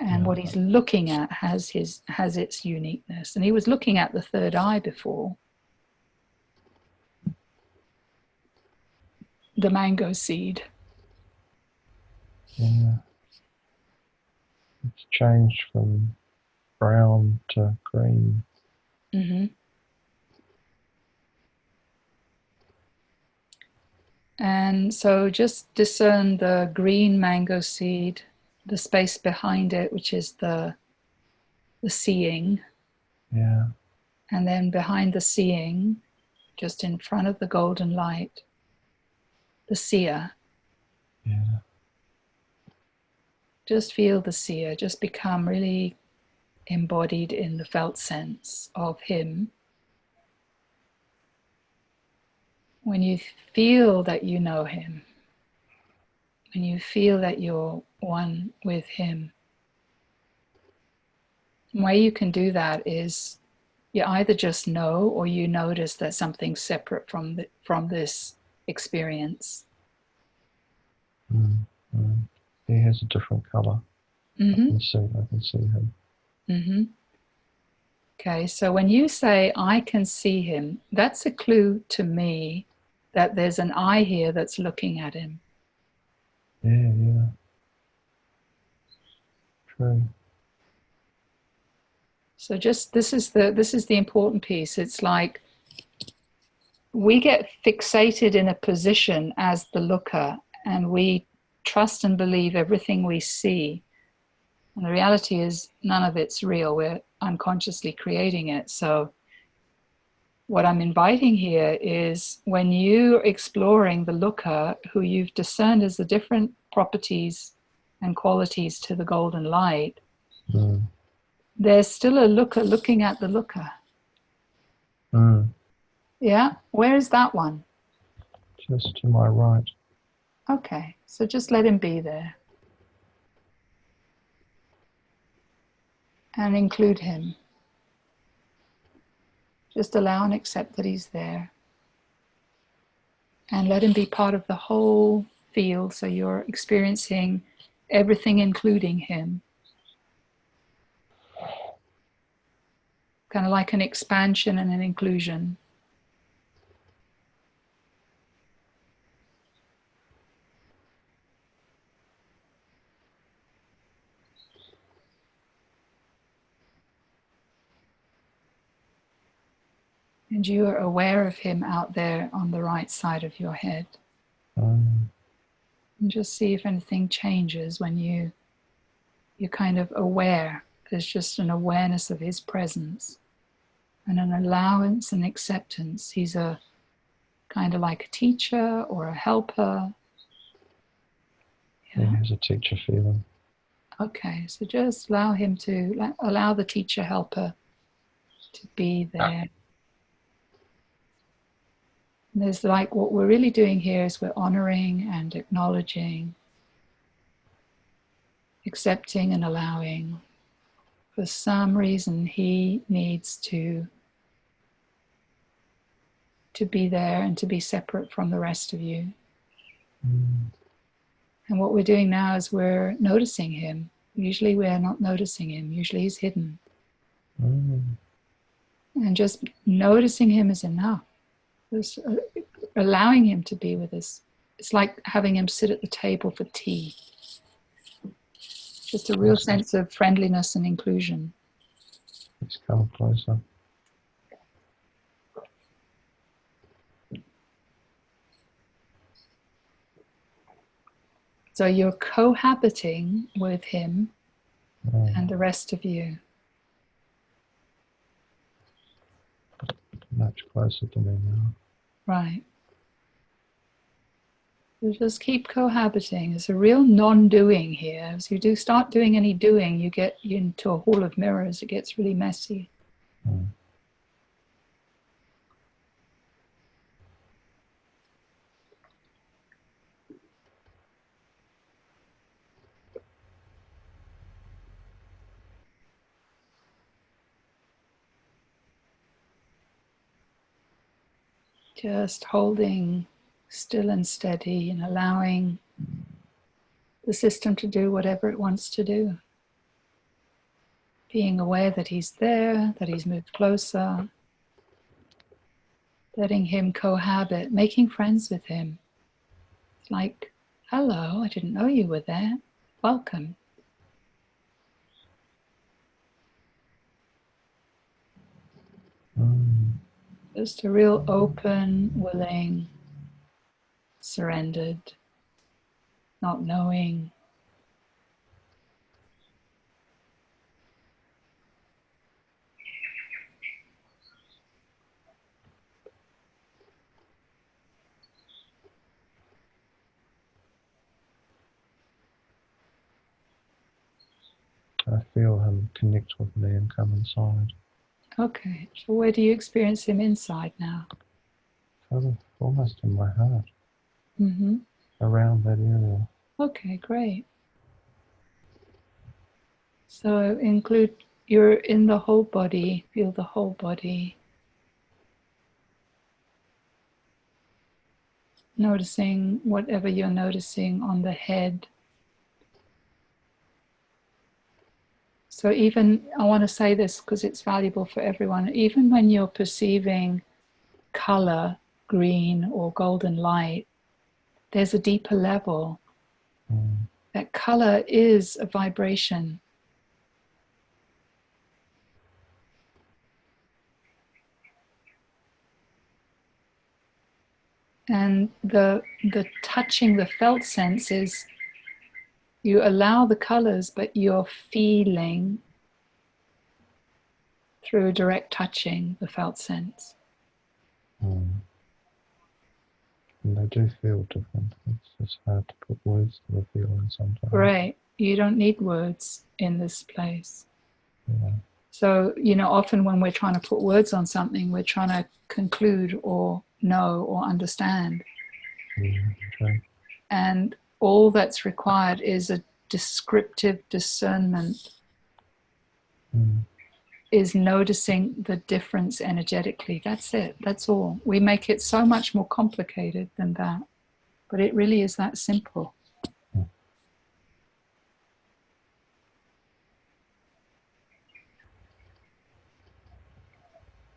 and what he's looking at has its uniqueness. And he was looking at the third eye before, the mango seed. Yeah. It's changed from brown to green. Mm-hmm. And so just discern the green mango seed, the space behind it, which is the seeing. Yeah. And then behind the seeing, just in front of the golden light, the seer. Yeah. Just feel the seer, just become really embodied in the felt sense of him. When you feel that you know him, when you feel that you're one with him, the way you can do that is you either just know or you notice that something's separate from this experience. He has a different color. Mm-hmm. I can see him. Mm-hmm. Okay, so when you say, I can see him, that's a clue to me that there's an I here that's looking at him. Yeah. True. So just this is the important piece. It's like we get fixated in a position as the looker and we trust and believe everything we see. And the reality is none of it's real. We're unconsciously creating it. So what I'm inviting here is when you're exploring the looker who you've discerned as the different properties and qualities to the golden light, there's still a looker looking at the looker. Yeah? Where is that one? Just to my right. Okay, so just let him be there. And include him. Just allow and accept that he's there. And let him be part of the whole field, so you're experiencing everything including him. Kind of like an expansion and an inclusion. And you are aware of him out there on the right side of your head. And just see if anything changes when you're kind of aware. There's just an awareness of his presence and an allowance and acceptance. He's a kind of like a teacher or a helper. Yeah, he has a teacher feeling. Okay, so just allow him to, allow the teacher helper to be there. And there's like, what we're really doing here is we're honoring and acknowledging, accepting and allowing. For some reason, he needs to be there and to be separate from the rest of you. And what we're doing now is we're noticing him. Usually we're not noticing him. Usually he's hidden. And just noticing him is enough. Just allowing him to be with us. It's like having him sit at the table for tea. Just a real sense of friendliness and inclusion. Let's come closer. So you're cohabiting with him and the rest of you. Much closer to me now. Right. So just keep cohabiting. There's a real non-doing here. As you do start doing any doing, you get into a hall of mirrors. It gets really messy. Just holding still and steady and allowing the system to do whatever it wants to do. Being aware that he's there, that he's moved closer, letting him cohabit, making friends with him. It's like, hello, I didn't know you were there. Welcome. Just a real open, willing, surrendered, not knowing. I feel him connect with me and come inside. Okay, so where do you experience him inside now? Kind of almost in my heart. Mm-hmm. Around that area. Okay, great. So include, you're in the whole body, feel the whole body. Noticing whatever you're noticing on the head. So even, I want to say this because it's valuable for everyone, even when you're perceiving color, green or golden light, there's a deeper level. That color is a vibration. And the touching, the felt sense is you allow the colors, but you're feeling through direct touching the felt sense. And they do feel different. It's just hard to put words to the feeling sometimes. Right. You don't need words in this place. Yeah. So, often when we're trying to put words on something, we're trying to conclude or know or understand. Okay. And all that's required is a descriptive discernment, is noticing the difference energetically. That's it. That's all. We make it so much more complicated than that. But it really is that simple.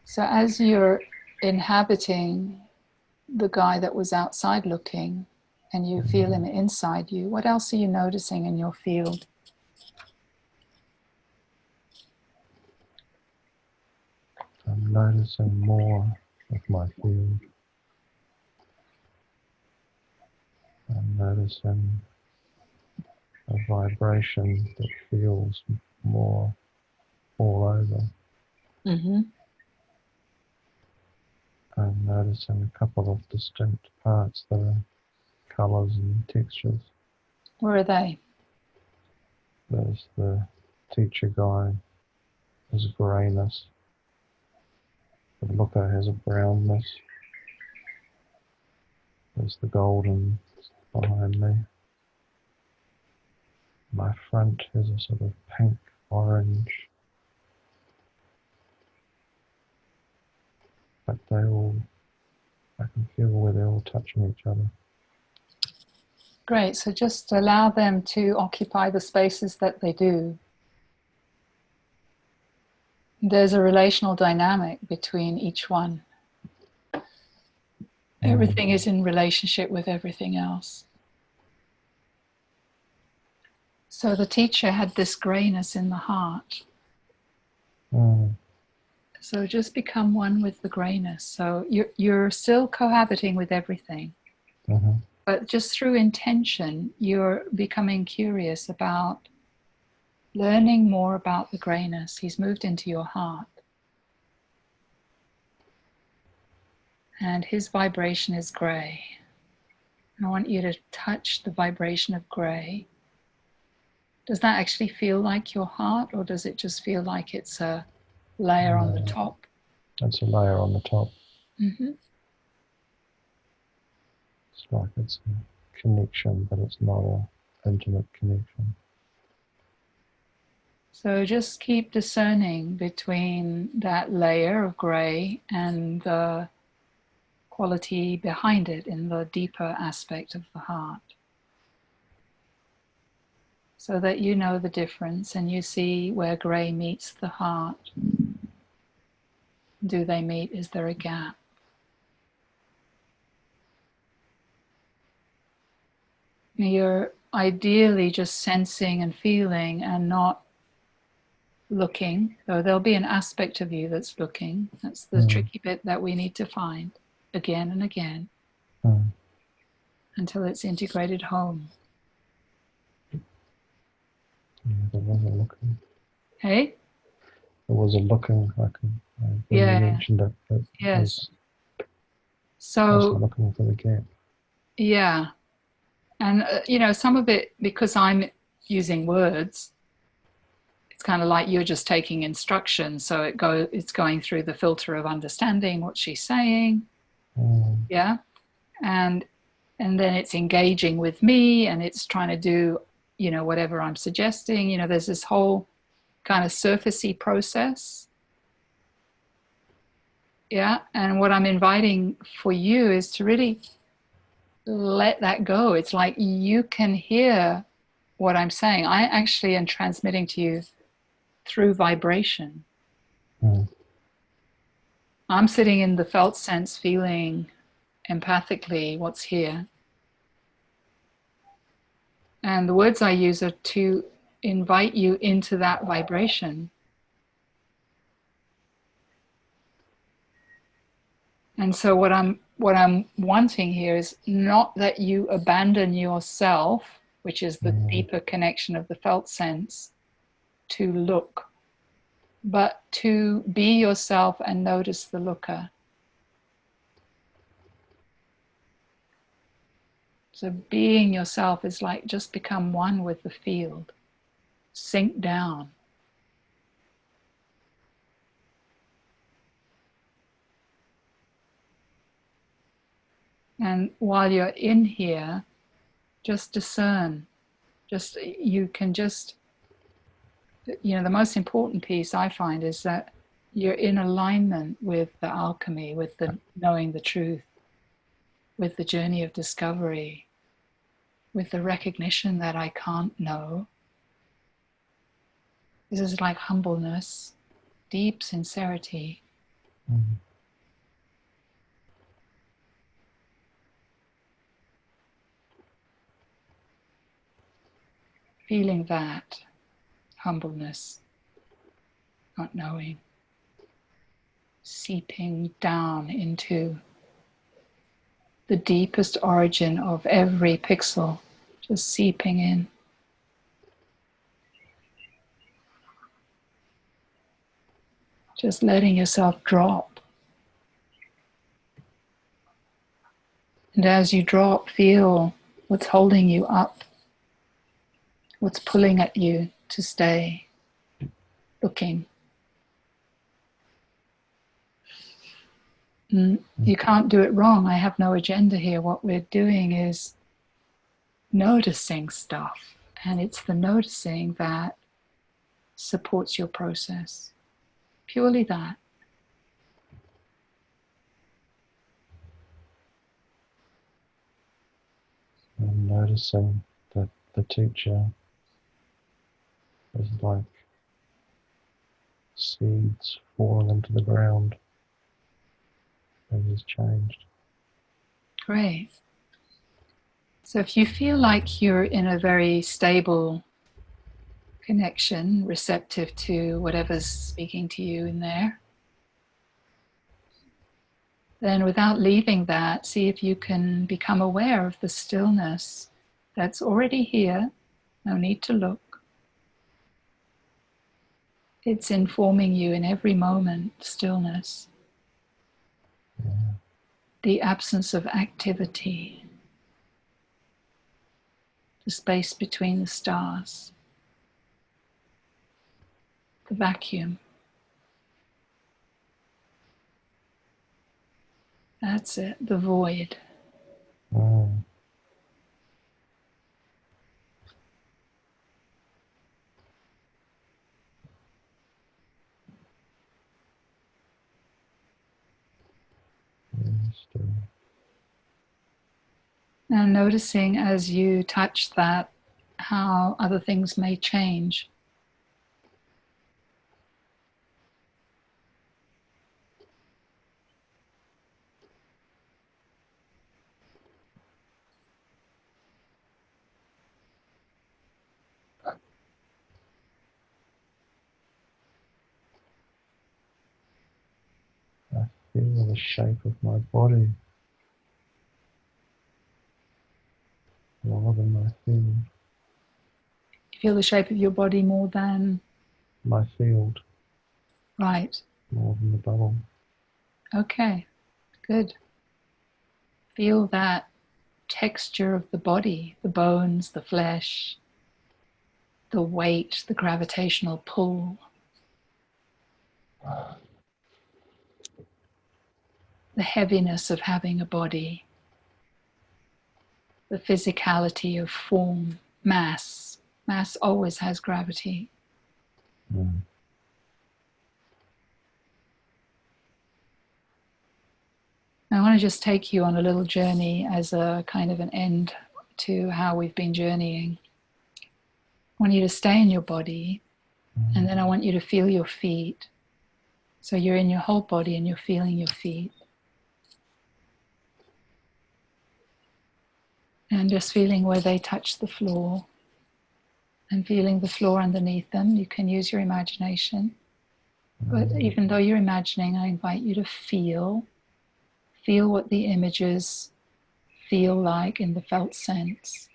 So as you're inhabiting the guy that was outside looking and you feel him inside you, what else are you noticing in your field? I'm noticing more of my field. I'm noticing a vibration that feels more all over. Mm-hmm. I'm noticing a couple of distinct parts that are colours and textures. Where are they? There's the teacher guy, there's a greyness. The looker has a brownness. There's the golden behind me. My front has a sort of pink, orange. But I can feel where they're all touching each other. Great. So just allow them to occupy the spaces that they do. There's a relational dynamic between each one. Everything is in relationship with everything else. So the teacher had this grayness in the heart. So just become one with the grayness. So you're still cohabiting with everything. But just through intention, you're becoming curious about learning more about the grayness. He's moved into your heart. And his vibration is gray. I want you to touch the vibration of gray. Does that actually feel like your heart, or does it just feel like it's a layer on the top? It's a layer on the top. Mm-hmm. It's like it's a connection, but it's not an intimate connection. So just keep discerning between that layer of gray and the quality behind it in the deeper aspect of the heart, so that you know the difference and you see where gray meets the heart. Do they meet? Is there a gap? You're ideally just sensing and feeling and not looking, though there'll be an aspect of you that's looking. That's the tricky bit that we need to find again and again until it's integrated home. Yeah, there was a looking. Hey? There was a looking, when you mentioned it. It Yes. I was looking for the gap. Yeah. And, some of it, because I'm using words, it's kind of like you're just taking instructions. So it's going through the filter of understanding what she's saying. Yeah. And then it's engaging with me and it's trying to do, whatever I'm suggesting. There's this whole kind of surfacey process. Yeah. And what I'm inviting for you is to really let that go. It's like you can hear what I'm saying. I actually am transmitting to you through vibration. I'm sitting in the felt sense, feeling empathically what's here. And the words I use are to invite you into that vibration. And so what I'm wanting here is not that you abandon yourself, which is the deeper connection of the felt sense, to look, but to be yourself and notice the looker. So being yourself is like just become one with the field. Sink down. And while you're in here, just discern. You can just, the most important piece I find is that you're in alignment with the alchemy, with the knowing the truth, with the journey of discovery, with the recognition that I can't know. This is like humbleness, deep sincerity. Feeling that humbleness, not knowing, seeping down into the deepest origin of every pixel, just seeping in. Just letting yourself drop. And as you drop, feel what's holding you up, what's pulling at you to stay looking. You can't do it wrong. I have no agenda here. What we're doing is noticing stuff. And it's the noticing that supports your process. Purely that. I'm noticing that the teacher is like seeds falling into the ground and he's changed. Great. So if you feel like you're in a very stable connection, receptive to whatever's speaking to you in there, Then without leaving that, see if you can become aware of the stillness that's already here. No need to look. It's informing you in every moment, stillness. The absence of activity. The space between the stars. The vacuum. That's it, the void. Now noticing as you touch that, how other things may change. I feel the shape of my body more than my field. You feel the shape of your body more than? My field. Right. More than the bubble. Okay, good. Feel that texture of the body, the bones, the flesh, the weight, the gravitational pull. The heaviness of having a body. The physicality of form, mass. Mass always has gravity. I want to just take you on a little journey as a kind of an end to how we've been journeying. I want you to stay in your body, and then I want you to feel your feet. So you're in your whole body and you're feeling your feet. And just feeling where they touch the floor and feeling the floor underneath them. You can use your imagination. But even though you're imagining, I invite you to feel what the images feel like in the felt sense.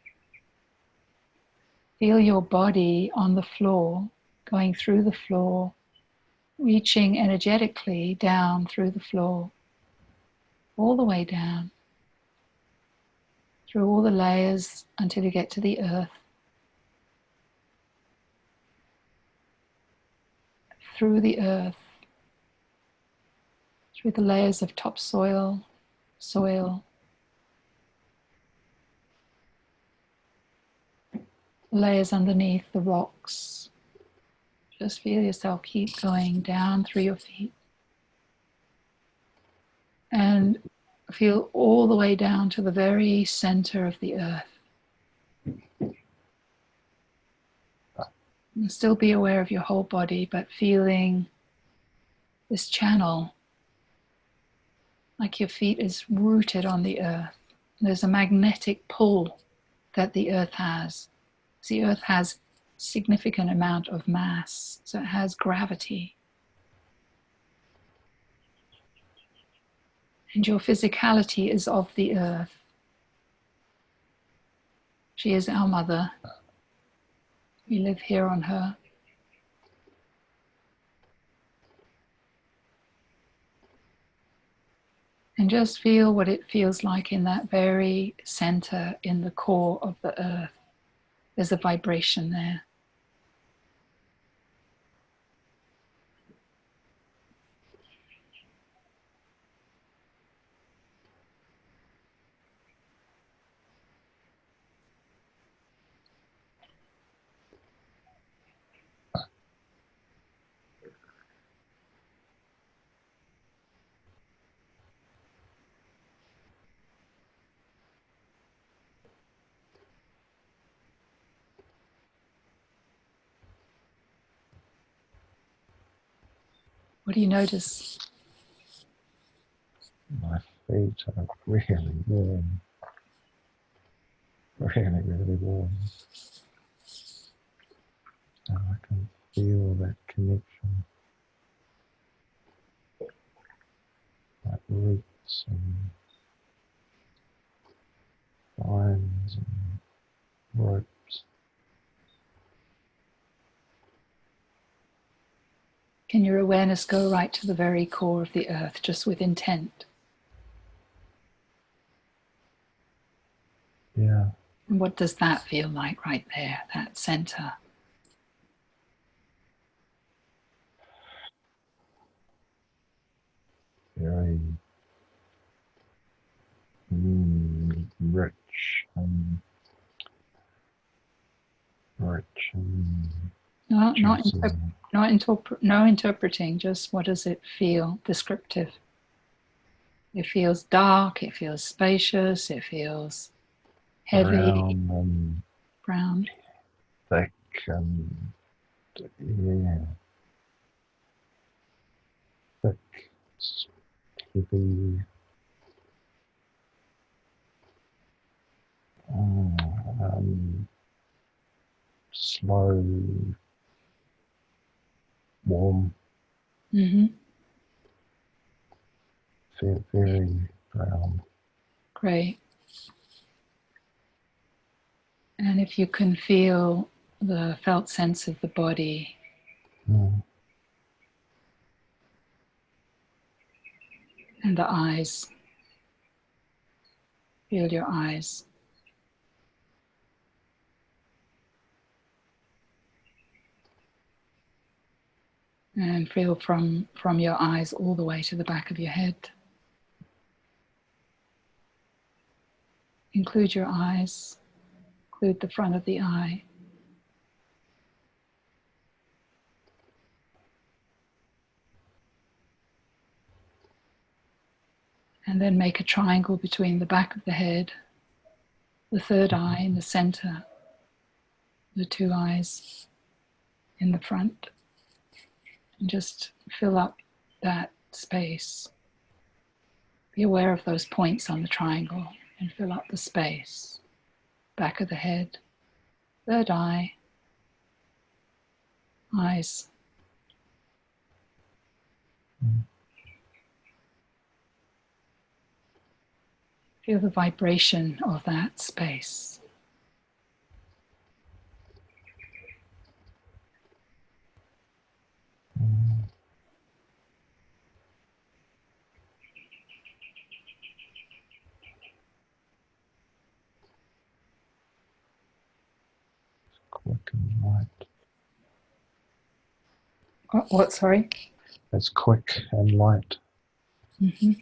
Feel your body on the floor, going through the floor, reaching energetically down through the floor, all the way down, through all the layers until you get to the earth. Through the earth, through the layers of topsoil, soil, layers underneath the rocks. Just feel yourself keep going down through your feet. And feel all the way down to the very center of the earth. And still be aware of your whole body, but feeling this channel, like your feet is rooted on the earth. There's a magnetic pull that the earth has. The earth has significant amount of mass, so it has gravity. And your physicality is of the earth. She is our mother. We live here on her. And just feel what it feels like in that very center, in the core of the earth. There's a vibration there. What do you notice? My feet are really warm. Really, really warm. And I can feel that connection. That root some vines and ropes. Can your awareness go right to the very core of the earth, just with intent? Yeah. And what does that feel like right there, that center? Very rich and No, juicy. no interpreting, just what does it feel, descriptive. It feels dark, it feels spacious, it feels heavy, brown. Thick and yeah, thick, heavy, slow, warm, Mm-hmm. very brown. Great. And if you can feel the felt sense of the body, and the eyes, feel your eyes. And feel from your eyes all the way to the back of your head. Include your eyes, include the front of the eye. And then make a triangle between the back of the head, the third eye in the center, the two eyes in the front. And just fill up that space. Be aware of those points on the triangle and fill up the space. Back of the head, third eye, eyes. Feel the vibration of that space. Quick and light. Oh, what, sorry? It's quick and light. Mm-hmm.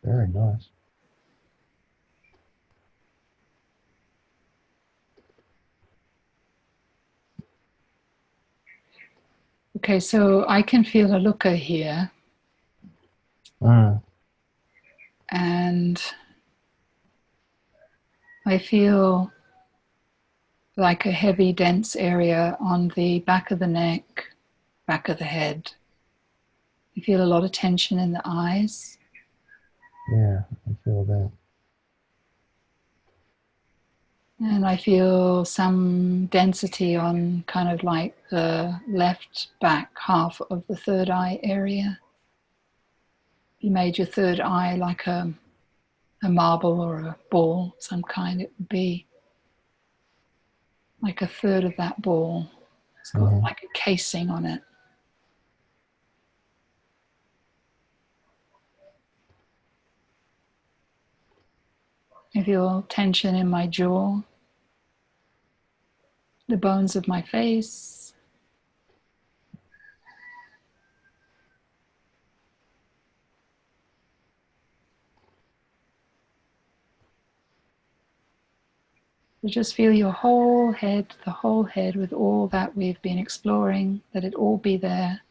Very nice. Okay, so I can feel a looker here. And I feel like a heavy, dense area on the back of the neck, back of the head. You feel a lot of tension in the eyes. Yeah, I feel that. And I feel some density on kind of like the left back half of the third eye area. You made your third eye like a marble or a ball, some kind. It would be like a third of that ball. It's got like a casing on it. I feel tension in my jaw, the bones of my face. So just feel your whole head, the whole head with all that we've been exploring, let it all be there,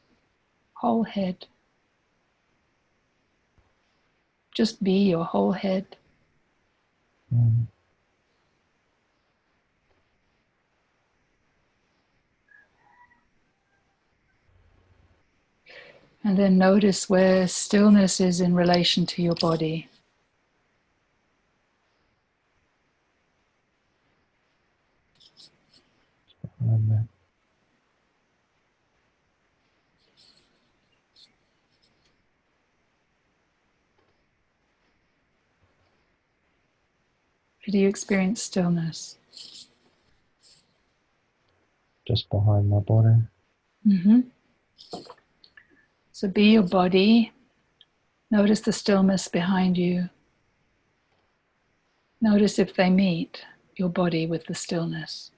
whole head. Just be your whole head. And then notice where stillness is in relation to your body. behind that. Do you experience stillness? Just behind my body. Mm-hmm. So be your body. Notice the stillness behind you. Notice if they meet, your body with the stillness.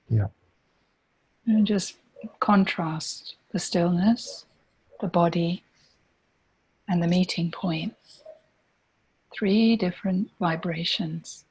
Yeah. And just contrast the stillness, the body, and the meeting point. 3 different vibrations.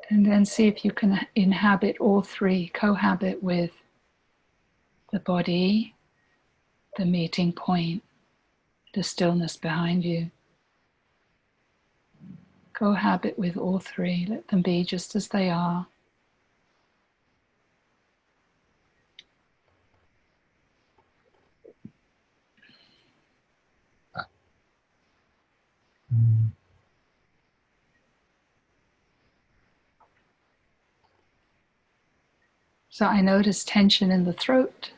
And then see if you can inhabit all 3, cohabit with the body, the meeting point, the stillness behind you. Cohabit with all 3. Let them be just as they are. So I notice tension in the throat.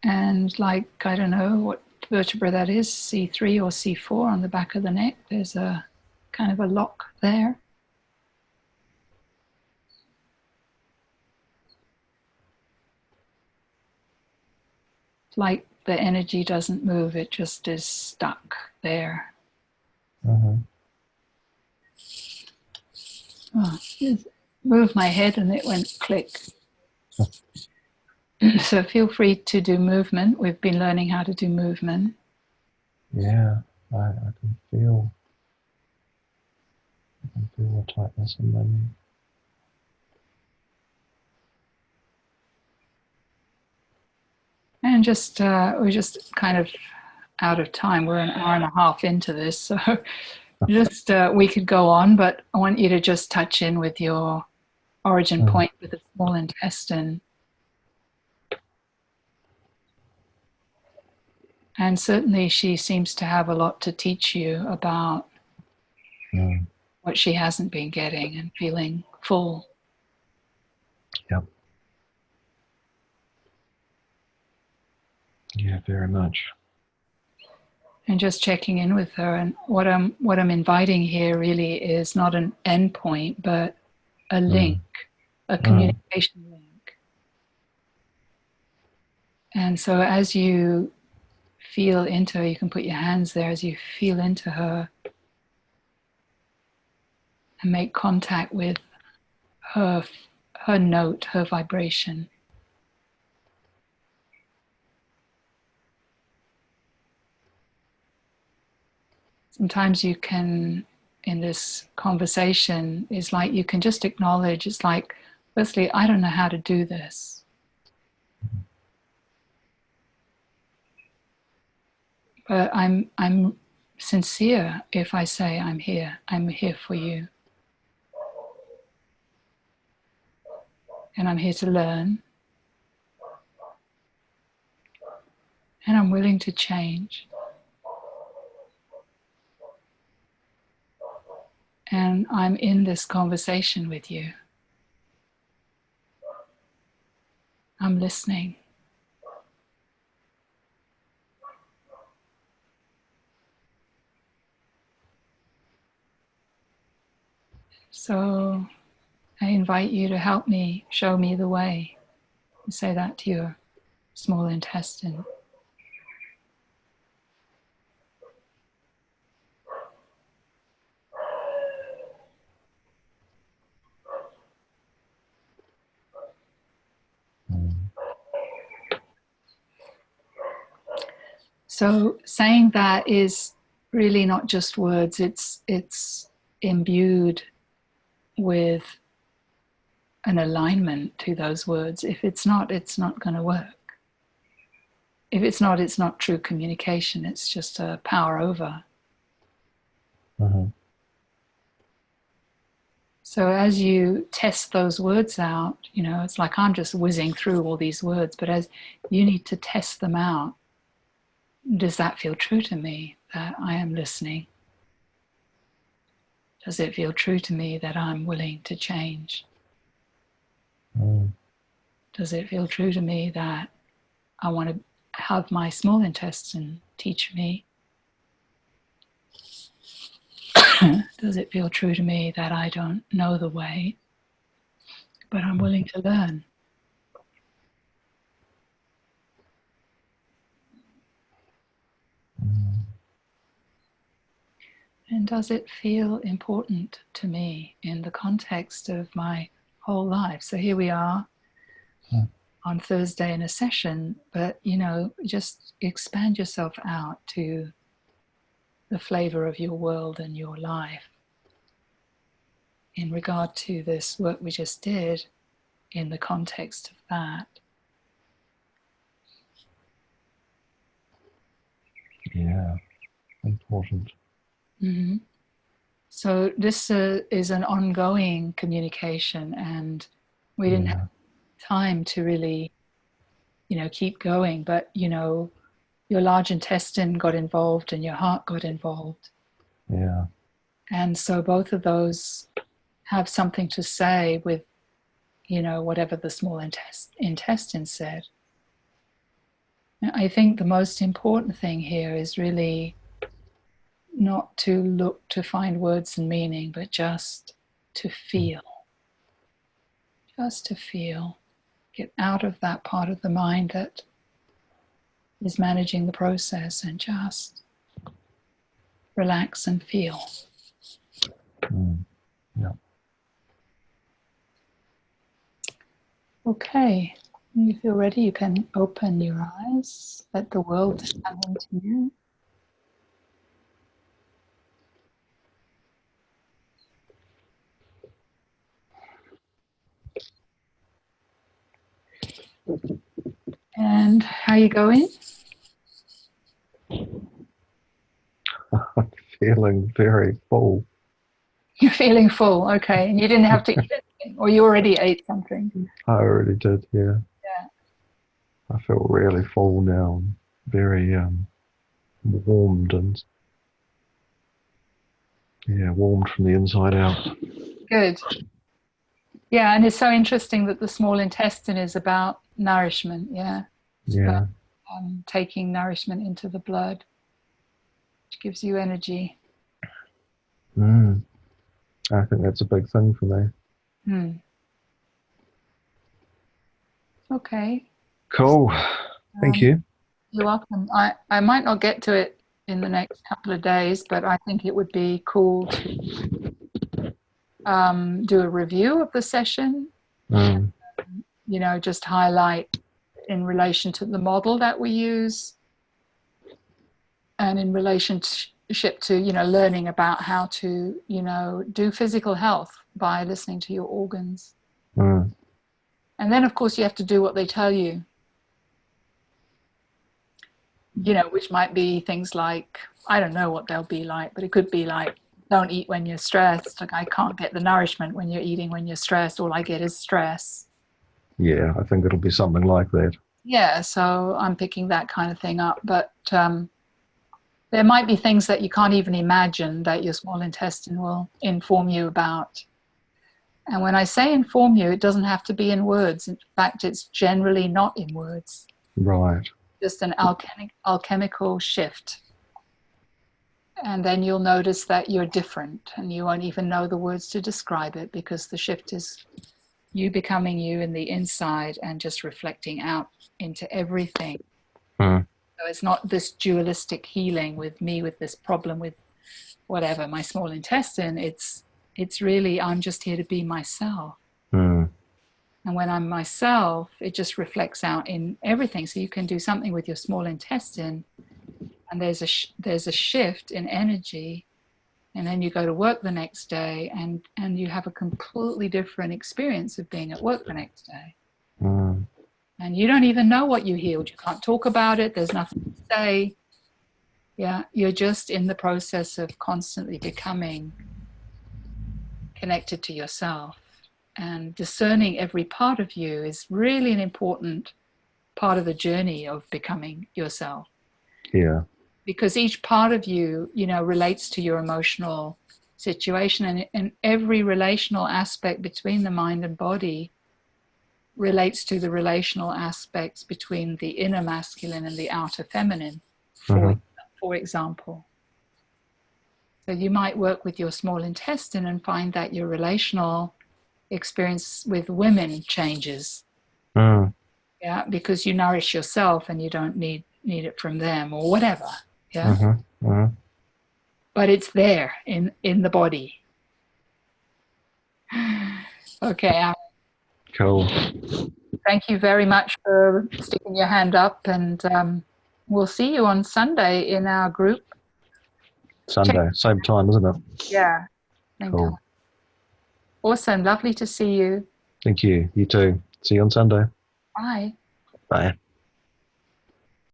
And like, I don't know what vertebra that is, C3 or C4 on the back of the neck. There's a kind of a lock there. Like the energy doesn't move, it just is stuck there. Uh-huh. Oh, moved my head and it went click. So feel free to do movement. We've been learning how to do movement. Yeah, I can feel the tightness in my knee. And just we're just kind of out of time. We're an hour and a half into this, so just we could go on, but I want you to just touch in with your origin point with the small intestine. And certainly she seems to have a lot to teach you about what she hasn't been getting and feeling full. Yep. Yeah, very much. And just checking in with her. And what I'm inviting here really is not an endpoint, but a link, a communication link. And so as you feel into her, you can put your hands there as you feel into her and make contact with her note, her vibration. Sometimes you can, in this conversation, is like you can just acknowledge, it's like, firstly, I don't know how to do this. But I'm sincere if I say I'm here for you. And I'm here to learn. And I'm willing to change. And I'm in this conversation with you. I'm listening. So I invite you to help me, show me the way. Say that to your small intestine. So saying that is really not just words, it's imbued with an alignment to those words. If it's not going to work. If it's not true communication. It's just a power over. Mm-hmm. So as you test those words out, it's like I'm just whizzing through all these words, but as you need to test them out, does that feel true to me, that I am listening? Does it feel true to me that I'm willing to change? Does it feel true to me that I want to have my small intestine teach me? Does it feel true to me that I don't know the way, but I'm willing to learn? And does it feel important to me in the context of my whole life? So here we are on Thursday in a session, but just expand yourself out to the flavor of your world and your life in regard to this work we just did in the context of that. Yeah, important. Mm-hmm. So this is an ongoing communication, and we didn't have time to really, keep going. But, your large intestine got involved and your heart got involved. Yeah. And so both of those have something to say with, whatever the small intestine said. I think the most important thing here is really not to look to find words and meaning, but just to feel. Just to feel. Get out of that part of the mind that is managing the process and just relax and feel. Yeah. Okay, when you feel ready, you can open your eyes, let the world come into you. And how are you going? I'm feeling very full. You're feeling full, okay. And you didn't have to eat anything, or you already ate something? I already did, yeah. Yeah. I feel really full now, very warmed and warmed from the inside out. Good. Yeah, and it's so interesting that the small intestine is about nourishment, yeah. It's about taking nourishment into the blood, which gives you energy. I think that's a big thing for me. Okay. Cool. Thank you. You're welcome. I might not get to it in the next couple of days, but I think it would be cool to do a review of the session. Just highlight in relation to the model that we use and in relationship to, learning about how to, do physical health by listening to your organs. And then, of course, you have to do what they tell you. Which might be things like, I don't know what they'll be like, but it could be like, don't eat when you're stressed. Like, I can't get the nourishment when you're eating when you're stressed. All I get is stress. Yeah, I think it'll be something like that. Yeah, so I'm picking that kind of thing up. But there might be things that you can't even imagine that your small intestine will inform you about. And when I say inform you, it doesn't have to be in words. In fact, it's generally not in words. Right. Just an alchemical shift. And then you'll notice that you're different and you won't even know the words to describe it, because the shift is you becoming you in the inside and just reflecting out into everything. So it's not this dualistic healing with me with this problem with whatever, my small intestine. It's really, I'm just here to be myself. And when I'm myself, it just reflects out in everything. So you can do something with your small intestine, and there's a shift in energy And then you go to work the next day, and you have a completely different experience of being at work the next day. Mm. And you don't even know what you healed. You can't talk about it. There's nothing to say. Yeah, you're just in the process of constantly becoming connected to yourself. And discerning every part of you is really an important part of the journey of becoming yourself. Yeah. Because each part of you, relates to your emotional situation, and every relational aspect between the mind and body relates to the relational aspects between the inner masculine and the outer feminine, for example. So you might work with your small intestine and find that your relational experience with women changes. Yeah, because you nourish yourself and you don't need it from them or whatever. Yeah. But it's there in the body. Okay. Cool. Thank you very much for sticking your hand up, and we'll see you on Sunday in our group. Sunday, same time, isn't it? Yeah. Cool. Time. Awesome. Lovely to see you. Thank you. You too. See you on Sunday. Bye. Bye.